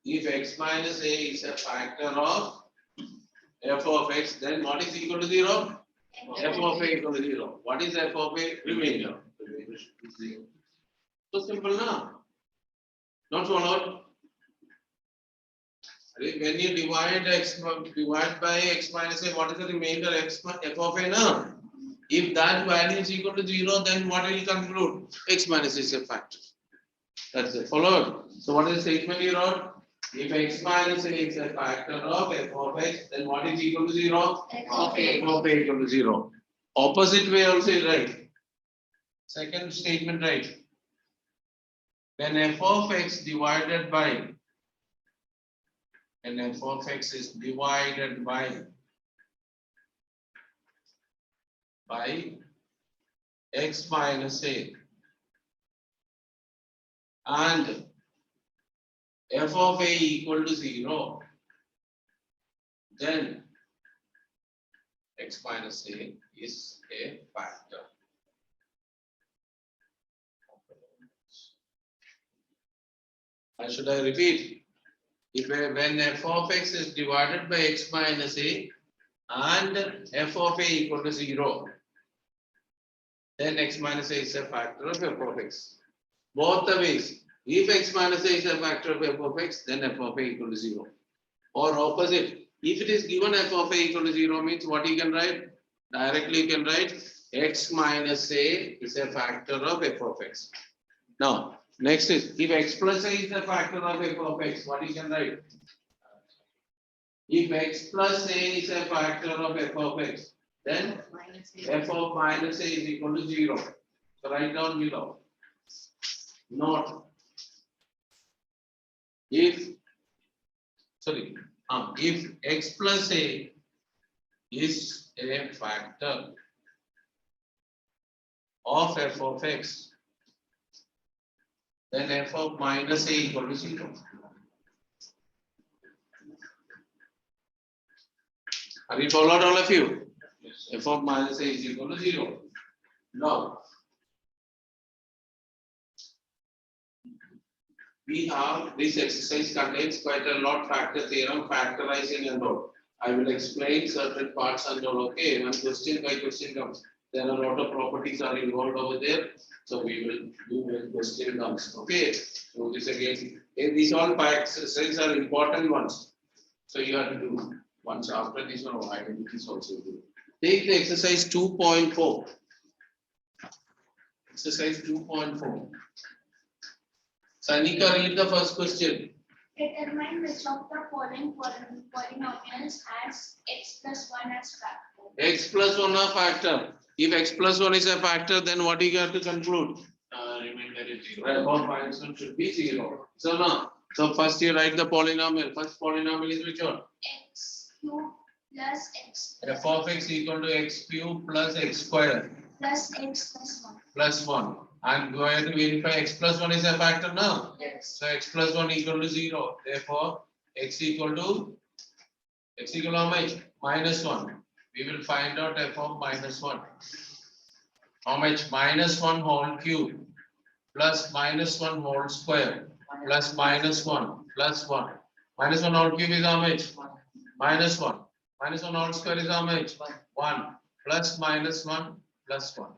If x minus a is a factor of f of x, then what is equal to 0? F of a equal to 0. What is f of a? Remainder. So simple now. Not followed. When you divide by x minus a, what is the remainder? F of a now. If that value is equal to 0, then what will you conclude? X minus is a factor. That's it. Followed. So what is the statement you wrote? If x minus a is a factor of f of x, then what is equal to 0? F of a equal to 0. Opposite way also is right. Second statement right. When f of x divided by, and f of x is divided by x minus a and f of a equal to 0, then x minus a is a factor. And should I repeat? If when f of x is divided by x minus a and f of a equal to 0, then x minus a is a factor of f of x. Both the ways. If x minus a is a factor of f of x, then f of a equal to 0. Or opposite. If it is given f of a equal to 0 means what you can write? Directly you can write x minus a is a factor of f of x. Now, next is if x plus a is a factor of f of x, what you can write? If x plus a is a factor of f of x, then f of minus a is equal to 0. So write down below. Note. If x plus a is a factor of f of x, then f of minus a equal to 0. Have you followed, all of you? Yes. F of minus a is equal to 0. Now, we have this exercise contains quite a lot factor theorem, factorizing and all. I will explain certain parts and all, okay? When question by question comes, there are a lot of properties are involved over there. So we will do when question comes, okay? So this again, these all exercises are important ones. So you have to do once after this one, identities also do. Take the exercise 2.4. Exercise 2.4. Sanika, read the first question. Determine which of the following polynomials has x plus 1 as factor. X plus 1 a factor. If x plus 1 is a factor, then what do you have to conclude? Remainder is 0. F of minus 1 should be 0. So now, so first you write the polynomial. First polynomial is which one? X cube plus x F of x equal to x cube plus x square plus x plus 1. plus 1. I'm going to verify x plus 1 is a factor now. Yes. So x plus 1 equal to 0. Therefore, x equal to how much? Minus 1. We will find out f of minus 1. How much? Minus 1 whole cube plus minus 1 whole square plus minus 1 plus 1. Minus 1 whole cube is how much? Minus 1. Minus 1 whole square is how much? 1 plus minus 1 plus 1.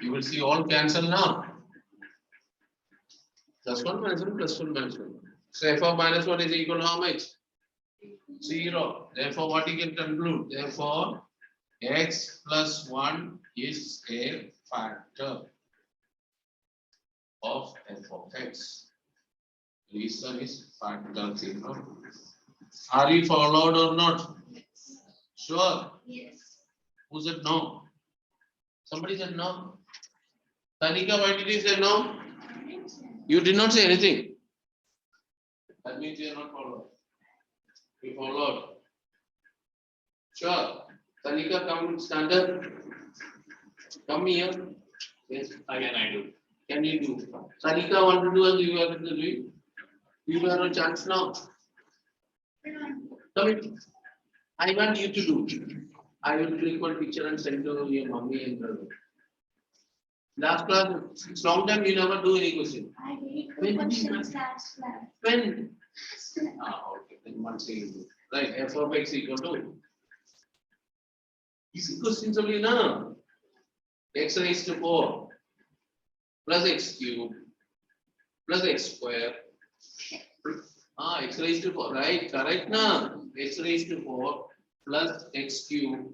You will see all cancel now. Plus 1 minus 1 plus 1 minus 1. So f of minus 1 is equal to how much? 0. Therefore, what you can conclude? Therefore, x plus 1 is a factor of f of x. Reason is factor 0. Are you followed or not? Sure. Yes. Who said no? Somebody said no. Tanika, why did you say no? You did not say anything. That means you are not followed. You followed. Sure. Tanika, come stand up. Come here. Yes, Again, I do. can you do? Tanika want to do and you are to do. You have a chance now. Come in. I want you to do. I will click one picture and send to your mommy and brother. Last class, it's long time you never do any question. I did When two did you questions last class. When? Okay, then one second. Right, f of x equal to. Easy questions only now. X raised to 4 plus x cube plus x square. X raised to 4, right? Correct now. X raised to 4 plus x cube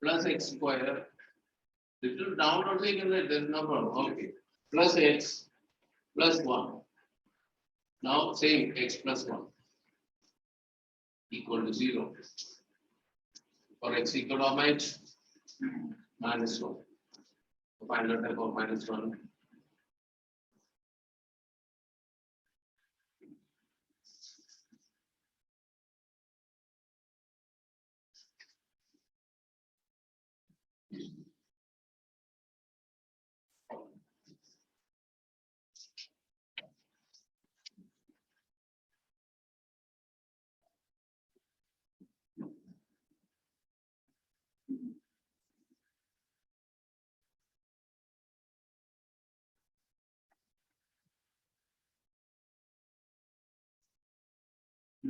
plus x square. Little down also you can write, there is no problem. Okay. Plus x plus 1. Now same x plus 1 equal to 0. For x equal to how much? Minus 1. Find out f of minus 1.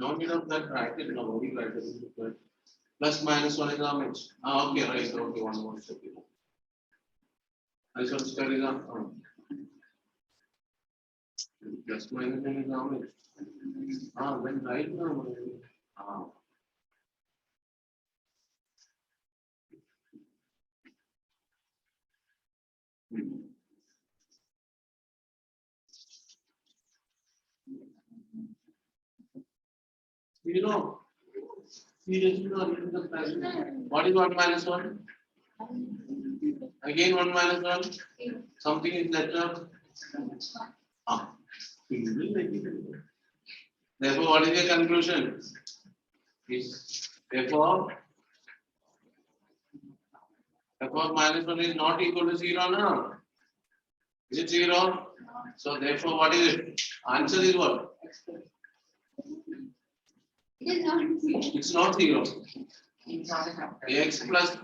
No need of that bracket, no, only bracket. Plus minus 1 is how much? Ah, okay, right, okay, one more step. Minus 1 square is how plus minus 1 is how much? Ah, then right now. Ah. You know, seriously, what is 1 minus 1? Again 1 minus 1? Something is left out. Ah. Therefore, what is the conclusion? Therefore, minus 1 is not equal to 0 now. Is it 0? So therefore, what is it? Answer is what? It's not 0. X plus.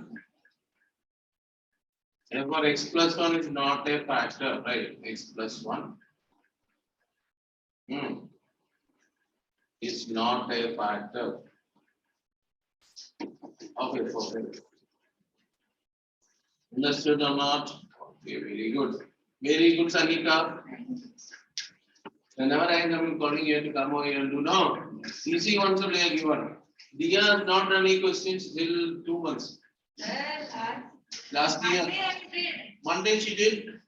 Therefore, x plus 1 is not a factor, right? X plus 1 is not a factor. Okay, perfect. Understood or not? Okay, very good. Very good, Sanika. Whenever I am calling you to come over here and do no, easy ones are there given. Dia has not done any questions till 2 months. Last year. Monday she did.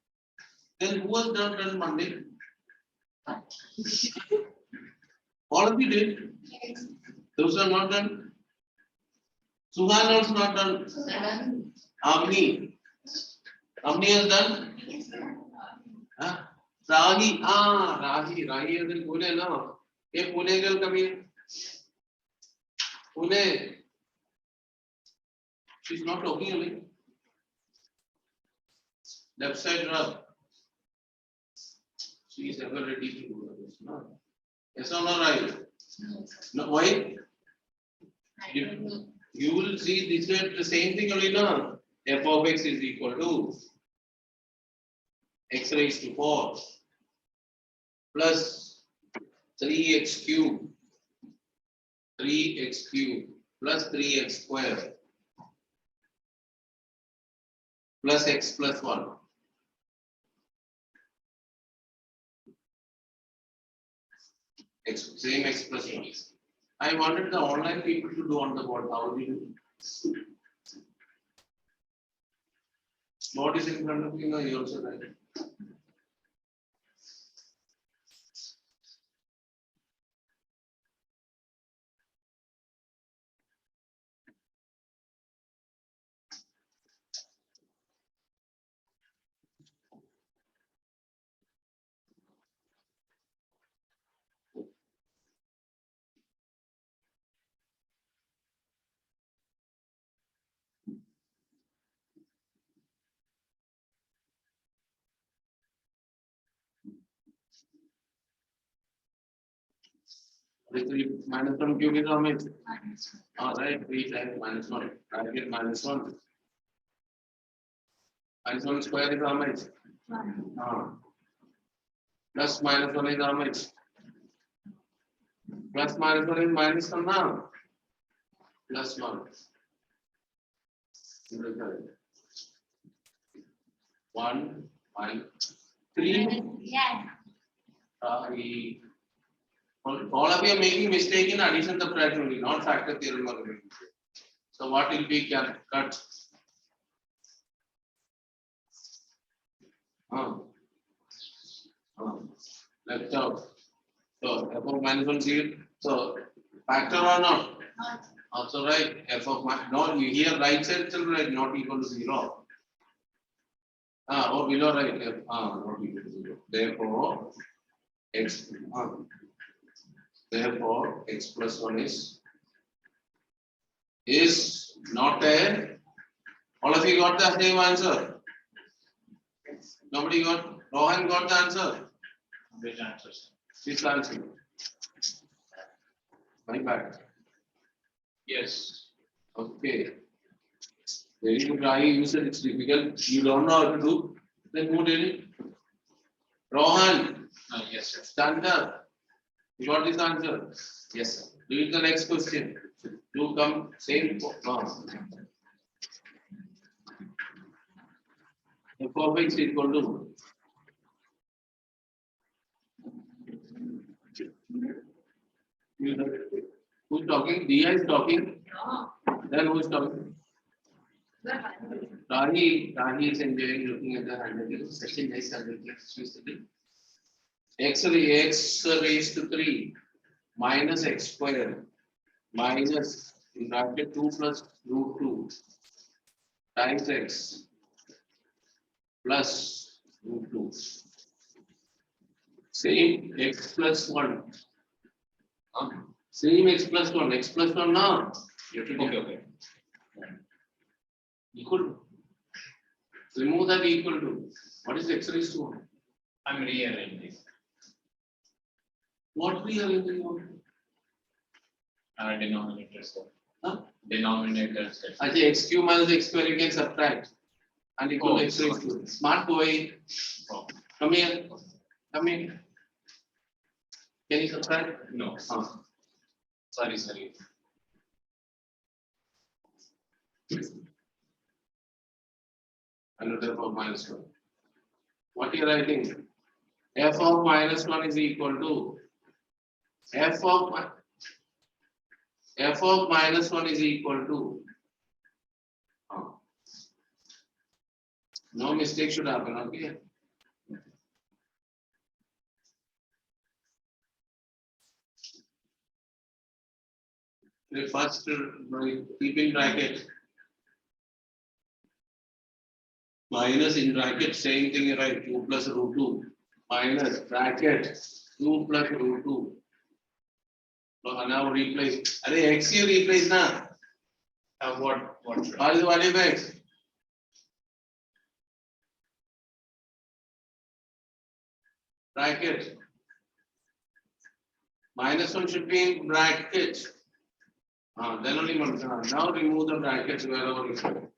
Then who has not done Monday? All of you did. Those are not done. Suhan also not done. Amni. Amni has done. Huh? Rahi. Rahi is in Pune now. Hey, Pune girl, come here. Pune. She's not talking only. Left side rub. She is ever ready to do this. No. Yes or no, right? No, why? You will see this is the same thing only, no? F of x is equal to x raised to 4 plus 3x cube plus 3x square plus x plus 1. Same x plus 1. I wanted the online people to do on the board. How do you do? Board is in front of you now, you also write it. Minus 1 cube is how much? All right, 3 times minus 1. I get minus 1. Minus 1 square is how much? Plus minus 1 is how much? Plus minus 1 is minus 1 now. Plus 1. 1, 3. All of you are making mistake in addition subtraction only, not factor theorem. So what will be cut? Left out. So f of minus 1 0. So factor or not? Also right. F of not here right side itself right, not equal to 0. Or below right. Not equal to 0. Therefore x. Therefore x plus 1 is not a. All of you got the same answer. Nobody got. Rohan got the answer. Which answers? This answer. My bad. Yes. Okay. Very good. You said it's difficult. You don't know how to do. Then who did it? Rohan. Yes, sir. Stand up. You got this answer? Yes, sir. Read the next question. Do come same. F of x equal to. Who's talking? Dia is talking. Then who is talking? Rahi is enjoying looking at the handwriting. Such a nice handwriting. X raised to 3 minus x square minus in bracket 2 plus root 2 times x plus root 2. Same x plus 1. Same x plus 1. X plus 1 now. Okay. Equal to. Remove that equal to. What is x raised to 1? I'm rearranging. What we are in Denominator sir. Huh? Denominator sir. Actually, x cube minus x square you can subtract and equal to x raised to. Smart boy. Oh, Come here. Come here. Can you subtract? no. Sorry. Another of minus 1. What you are writing? F of minus 1 is equal to f of minus 1 is equal to. No mistake should happen, okay? The first keep in bracket minus in bracket same thing, right? 2 plus root 2 minus bracket 2 plus root 2. So now replace. Arey x here replace na. What? What is the value of x? Bracket. Minus 1 should be in bracket. Then only one. Now remove the brackets wherever it is.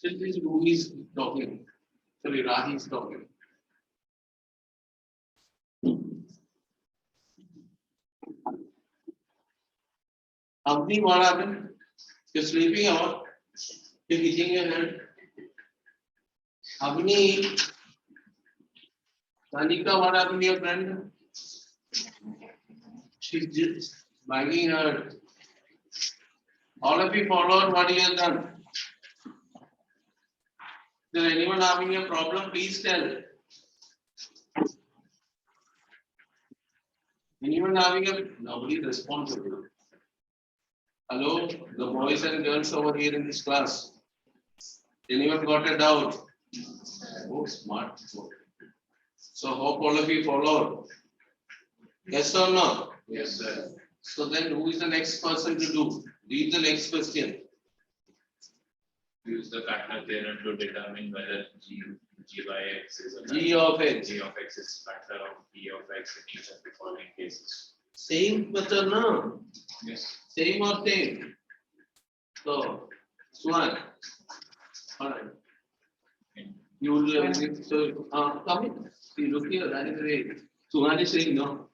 Still this movie is talking. Sorry, Rahi is talking. Avni, what happened? You're sleeping or what? You're hitting your head. Avni, Tanika, what happened to your friend? She's just banging her. All of you followed what he has done. Is there anyone having a problem? Please tell. Anyone having a nobody responsible. Hello, the boys and girls over here in this class. Anyone got a doubt? Oh, smart. So hope all of you followed. Yes or no? Yes, sir. So then who is the next person to do? Read the next question. Use the factor theorem to determine whether g by x is a G of x. g of x is factor of p of x in each of the following cases. Same method, no? Yes. Same or same? So, Swan. Alright. You will so come in. See, look here, that is the way. Suhan is saying no.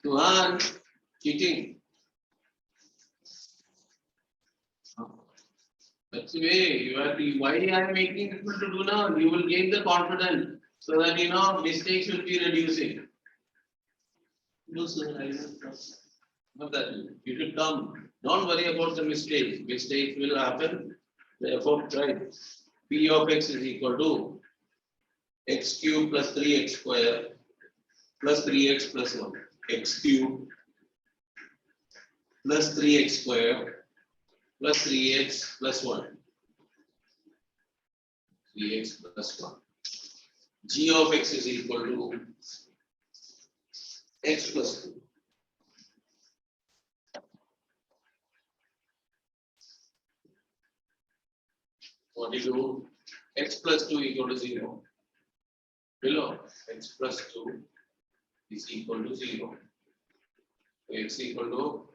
Suhan, cheating. That's the way you are. Why I am making people to do now? You will gain the confidence so that you know mistakes will be reducing. No, sir, I don't know. Not that you should come. Don't worry about the mistakes. Mistakes will happen. Therefore, try. P of x is equal to x cube plus 3x square plus 3x plus 1. X cube plus 3x square plus 3x plus 1. 3x plus 1. G of x is equal to x plus 2. What do you do? X plus 2 equal to 0. Below x plus 2 is equal to 0. So x equal to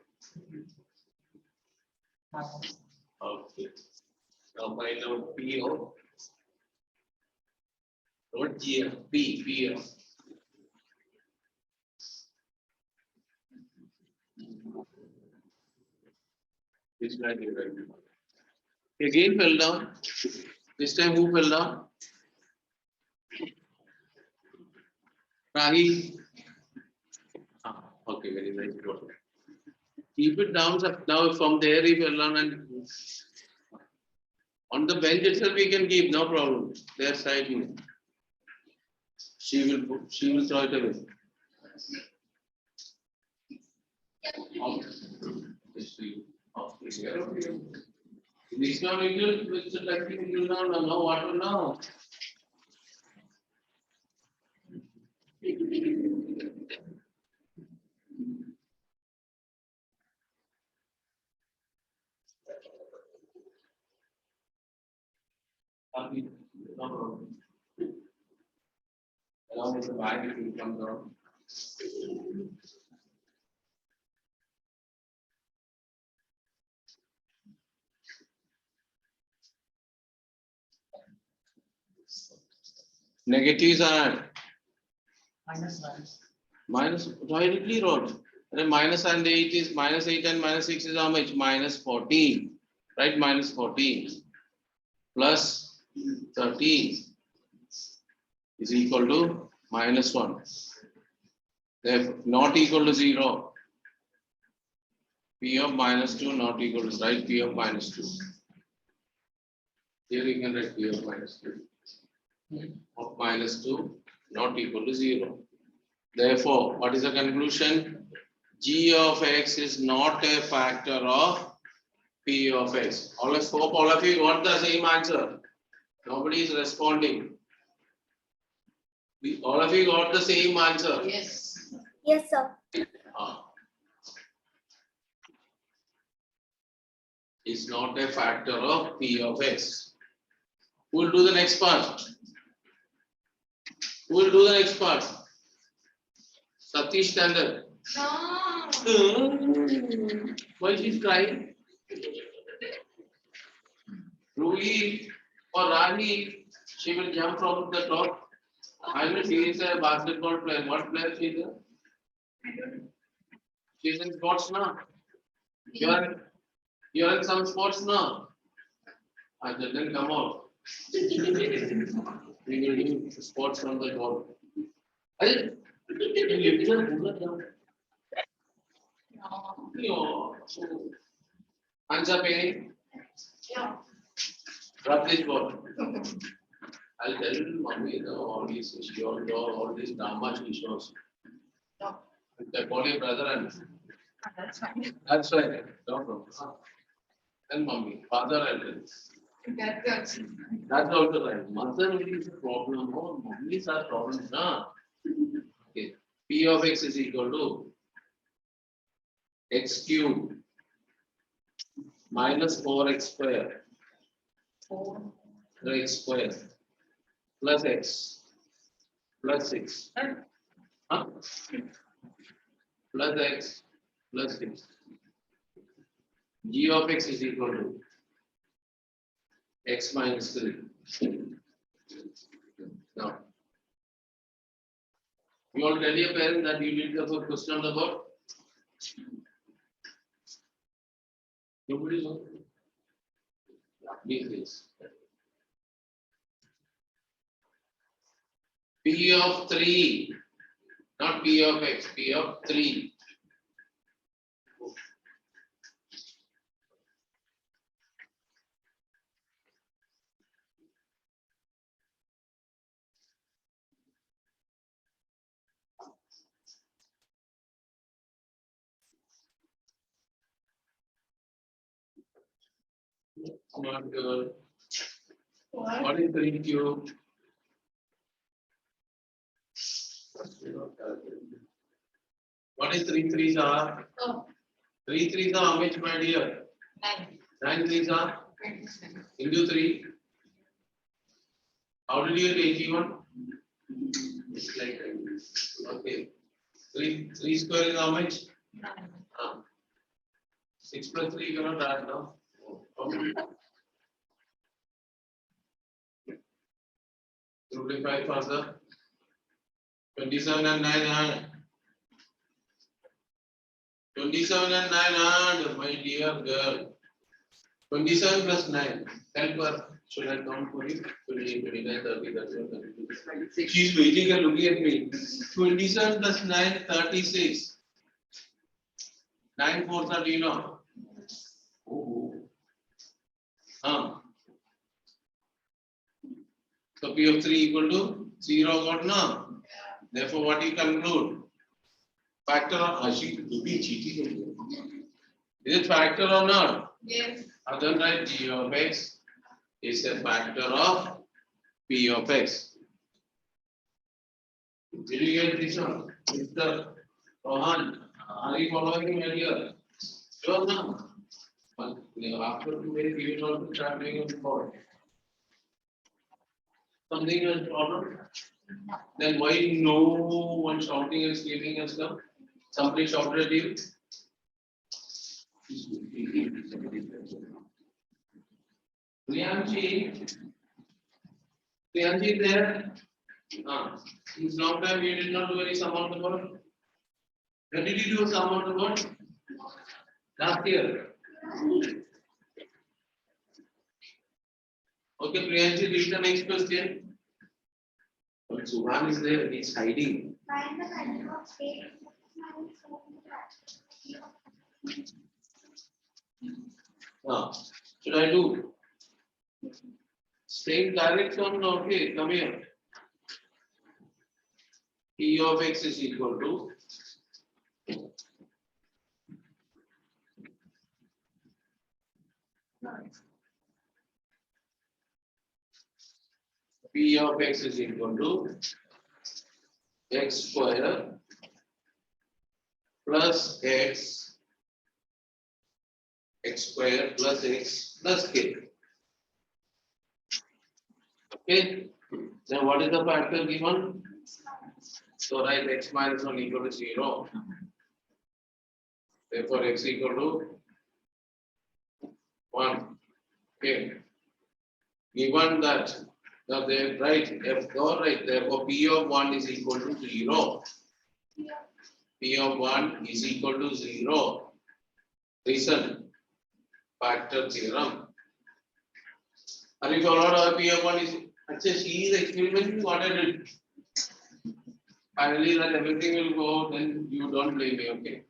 okay. Now find out P of not G of P of this value right now. Again fell down. This time who fell down? Rahi. Okay, very nice. Keep it down. Now from there he fell down and on the bench itself we can keep, no problem. There side me. She will throw it away. This one we will which is like you will know what to know. No problem. Along with the bag it will come down. Negatives are minus directly wrote. And minus and 8 is minus 8 and minus 6 is how much? Minus 14. Right? Minus 14 plus 13 is equal to minus 1. Therefore, not equal to 0. P of minus 2 not equal to, right? P of minus 2. Here you can write P of minus 2. Of minus 2 not equal to 0. Therefore, what is the conclusion? G of x is not a factor of P of x. All of you got the same answer. Nobody is responding. All of you got the same answer. Yes. Yes, sir. Is not a factor of P of x. Who will do the next part? Who will do the next part? Satish Tandon. No. Why she's crying? Ruhi or Rani, she will jump from the top. I know she is a basketball player. What player she is? She is in sports now. You are in some sports now. I then come out. We will do sports from the ball. Answer Penny. Yeah. Drop this ball. I'll tell you, mommy, all these all these drama she shows. No. They call your brother and That's fine. that's right. No problem. Then mommy, father and That's that's also right. Mother only is a problem. Oh, mummies are problems, nah. Okay. P of x is equal to x cubed minus 4x squared. 4x squared plus x plus 6. Huh? Plus x plus 6. G of x is equal to x minus 3. Now, you all tell your parents that you need the question on the board. Nobody knows. Please. P of 3, not P of x, P of 3. Smart girl. What is 3 cube? What is 3 threes are? Oh, 3 threes are how much, my dear? 9. 9 threes are 27. into 3. How did you get 81? It's like okay. 3 square is how much? 6 plus 3 you cannot add now. Okay. 25 further. 27 and 9 are 27 and 9 are my dear girl. 27 plus 9. Help her. Should I count for you? 28, 29, 30, 31, 32. She's waiting and looking at me. 27 plus 9, 36. 9 4 30, you know. Oh. So P of 3 equal to 0 got now. Therefore, what you conclude? Factor of Ashik to be cheating. Is it factor or not? Yes. Otherwise, G of x is a factor of P of x. Did you get this one? Mr. Rohan, are you following me here? Sure, no. But after 2 days, you will also start doing it for something is problem. Then why no one shouting and screaming and stuff? Somebody shouted at you. Priyanshi there. Since long time you did not do any sum of the word. When did you do a sum of the word? Last year. Okay, Priyanshi, read the next question. But Subhan is there, he's hiding. Find the value of 8 minus 4. Should I do? Same direction, okay, come here. P of x is equal to P of x is equal to x square plus x square plus x plus k. Okay. Then what is the factor given? So write x minus 1 equal to 0. Therefore x equal to 1. Okay. Given that they right, therefore P of 1 is equal to 0. P of 1 is equal to 0. Reason, factor theorem. Are you followed how P of 1 is? Actually, she is experimenting what I did. Finally, that everything will go, then you don't blame me, okay?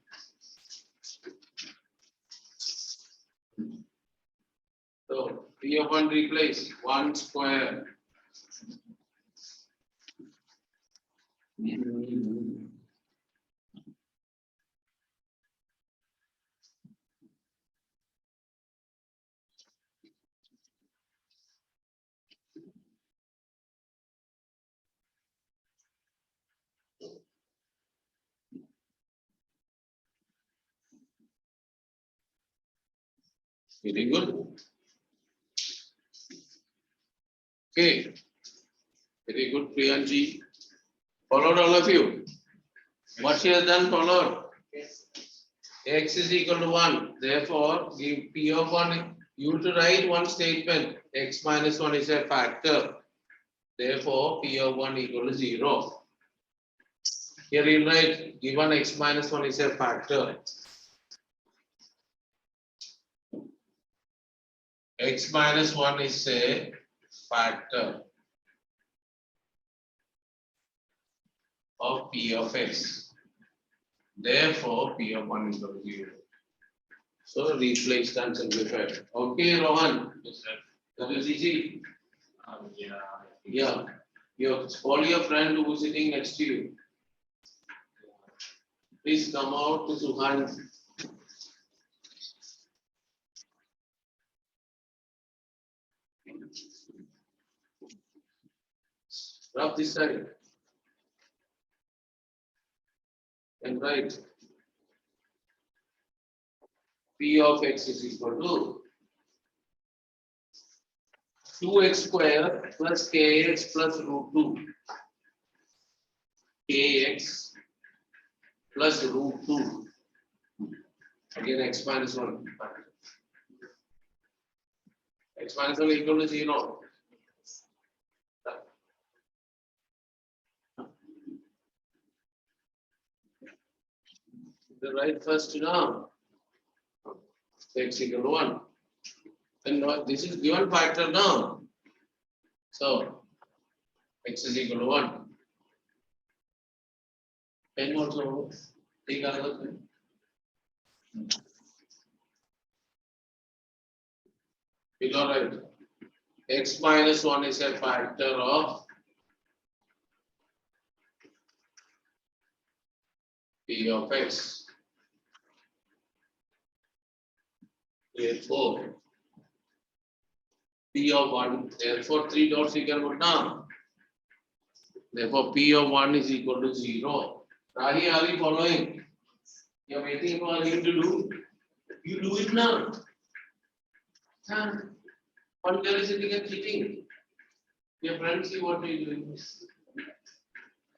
So, P of 1 replace 1 square. Very good. Okay. Very good, Priyanji. Followed all of you. What she has done followed. Yes. X is equal to 1. Therefore, give P of 1. You have to write one statement. X minus 1 is a factor. Therefore, P of 1 equal to 0. Here you write given x minus 1 is a factor. X minus 1 is a factor of P of x. Therefore, P of 1 is equal to 0. So replace and simplify. Okay, Rohan. Yes, sir. That is easy. Yeah. Yeah. All your friend who is sitting next to you. Please come out to Suhan. Rub this side. And write P of x is equal to 2x square plus kx plus root 2. Kx plus root 2. Again, x minus 1. X minus 1 equal to 0. The right first now. X equal to 1. And this is given factor now. So x is equal to 1. Then also take another thing. We got right. X minus 1 is a factor of P of x. Therefore, P of 1, therefore 3 dots you can put down. Therefore, P of 1 is equal to 0. Rahi, are you following? You are waiting for him to do. You do it now. One girl is sitting and cheating. Your friends see what you are doing.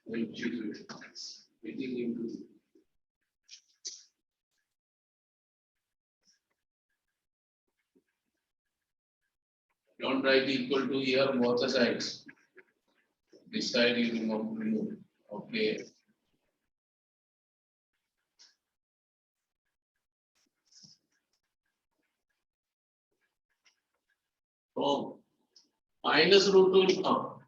Waiting him to do. Don't write equal to here both the sides. This side you remove. Okay. Oh, minus root 2 will come.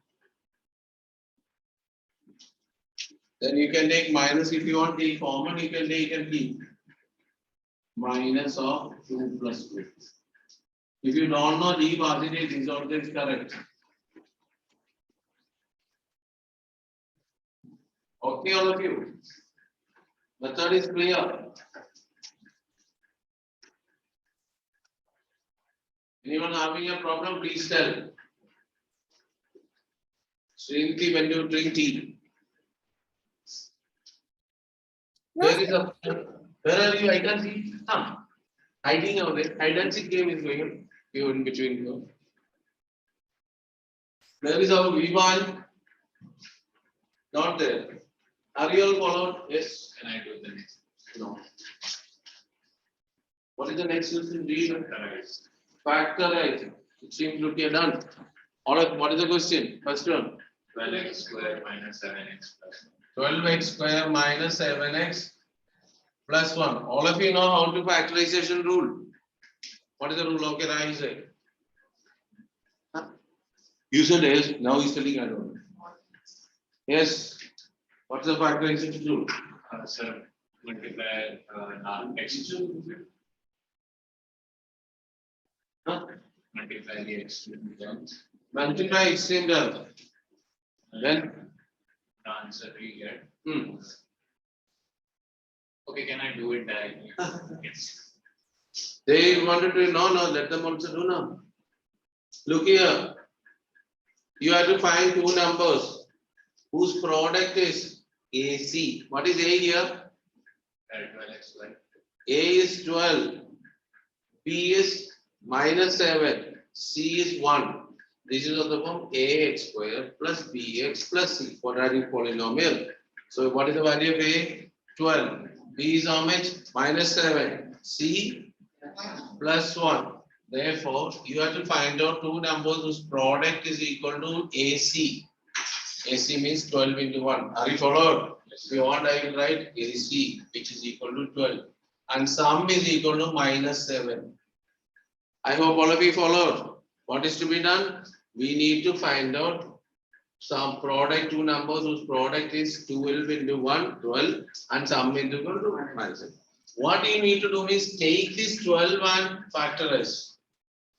Then you can take minus if you want to take common, you can take and keep. Minus of 2 plus 2. If you don't know, leave as it is, this also is correct. Okay, all of you. Method is clear. Anyone having a problem, please tell. Srinti, when you drink tea. Where is the? Where are you? I can see. Hiding over there. Hide and seek game is going on. You in between you. Where is our Vivan? Not there. Are you all followed? Yes. Can I do the next? No. What is the next question? Read. Factorize. Factorize. It seems to be done. All right. What is the question? First one. 12x square minus 7x plus 12x square minus 7x plus 1. All of you know how to factorization rule. What is the rule? Okay, Rai said. You said yes. Now he's telling I don't know. Yes. What's the factorization rule? Sir, multiply x. Huh? Multiply the extreme terms. Multiply extreme terms. Then. The answer we get. Okay, Can I do it directly? Yes. they wanted to no, let them also do now. Look here. You have to find two numbers whose product is AC. What is A here? 12x square. A is 12. B is minus 7. C is 1. This is of the form AX square plus BX plus C. Quadratic polynomial. So what is the value of A? 12. B is how much? Minus 7. C plus 1. Therefore, you have to find out two numbers whose product is equal to AC. AC means 12 into 1. Are you followed? If you want, I will write AC, which is equal to 12. And sum is equal to minus 7. I hope all of you followed. What is to be done? We need to find out some product, two numbers whose product is 12 into 1, 12, and sum is equal to minus 7. What you need to do is take this 12 and factorize.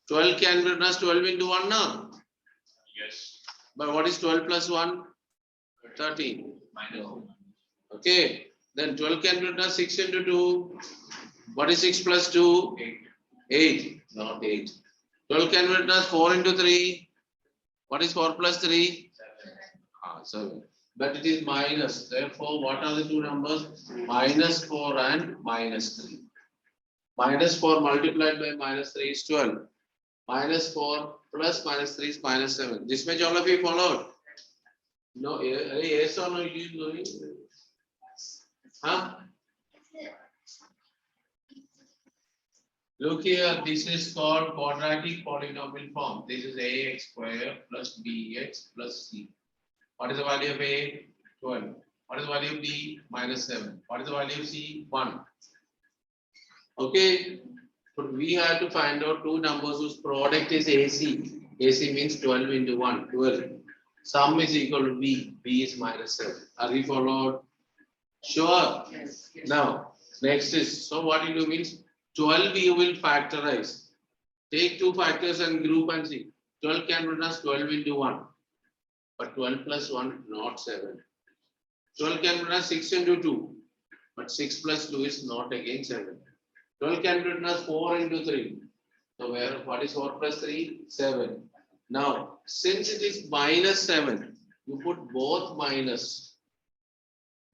12 can be written as 12 into 1 now. Yes. But what is 12 plus 1? 13. Minus 1. Okay. Then 12 can be written as 6 into 2. What is 6 plus 2? 8. 8. Not 8. 12 can be written as 4 into 3. What is 4 plus 3? 7. 7. But it is minus. Therefore, what are the two numbers? Minus 4 and minus 3. Minus 4 multiplied by minus 3 is 12. -4 plus -3 is -7. This much all of you followed? No, yes or no? You doing? Huh? Look here, this is called quadratic polynomial form. This is ax square plus bx plus c. What is the value of a? 12. What is the value of b? -7. What is the value of c? 1. Okay. But we have to find out two numbers whose product is AC. AC means 12 into 1, 12. Sum is equal to b. B is -7. Are we followed? Sure. Yes. Now, next is, so what you do means 12 you will factorize. Take two factors and group and see. 12 can be written as 12 into 1. But 12 plus 1, not 7. 12 can be written as 6 into 2. But 6 plus 2 is not again 7. 12 can be written as 4 into 3. So where, what is 4 plus 3? 7. Now, since it is -7, you put both minus.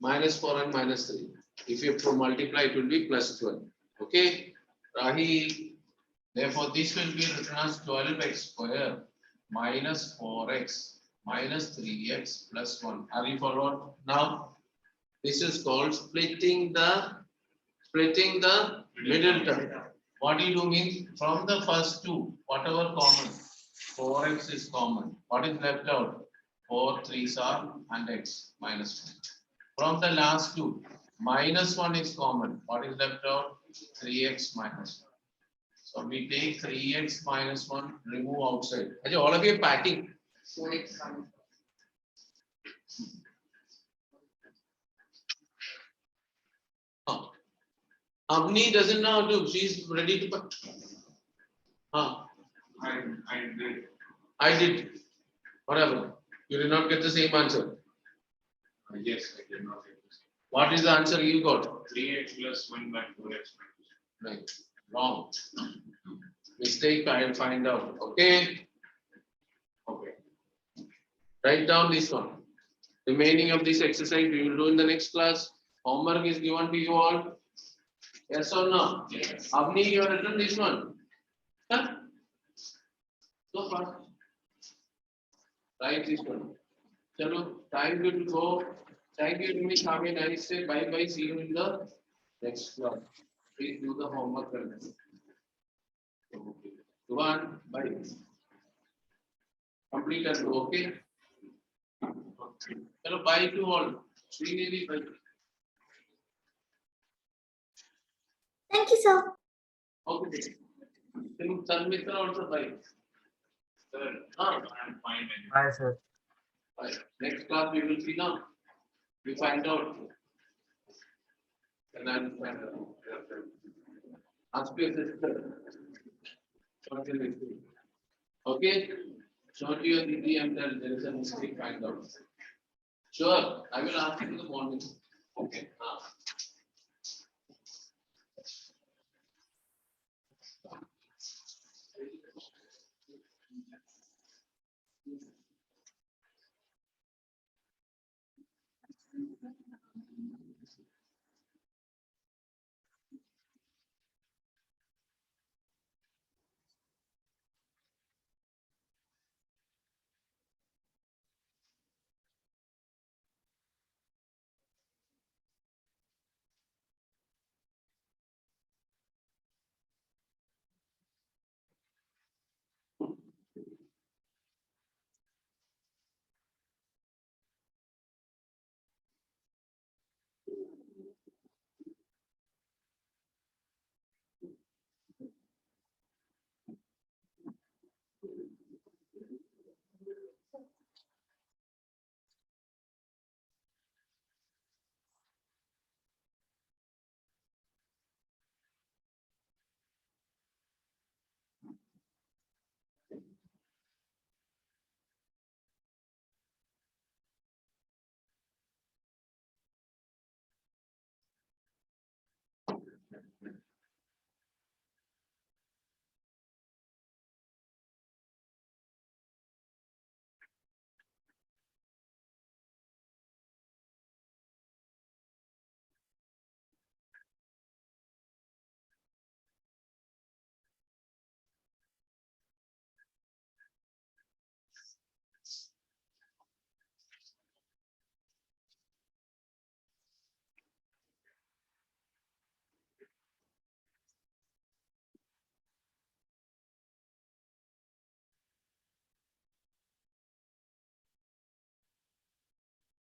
-4 and -3. If you multiply, it will be +12. Okay, Rahil. Therefore, this will be written as 12x square minus 4x minus 3x plus 1. Are you followed? Now, this is called splitting the middle term. What do you do means from the first two, whatever common, 4x is common. What is left out? 4 3s are and x minus 1. From the last two, -1 is common. What is left out? 3x minus 1. So we take 3x minus 1, remove outside. Ajay, all of you are packing. So it's Avni doesn't know how to. She's ready to pack. I did. Whatever. You did not get the same answer. Yes, I did not get this. What is the answer you got? 3x plus 1 by 4x minus Right. Wrong. Mistake, I will find out. Okay. 1. Okay. Write down this one. Remaining of this exercise we will do in the next class. Homework is given to you all. Yes or no? Yes. Avni, you have written this one. Huh? So far. Write this one. Chalo, time to go. Thank you to me. Have a nice day. Bye bye. See you in the next class. Please do the homework. One, bye. Complete and go, okay? Hello, bye to all. Srinidhi, bye. Thank you, sir. Okay. Sanmitra also bye. Sir, Ah. I'm fine. Bye, sir. Bye. Next class we will see now. We find out. And I'll find out. Ask your sister. Okay? Show to your Didi and tell there is a mistake, find out. Sure, I will ask you in the morning. Okay.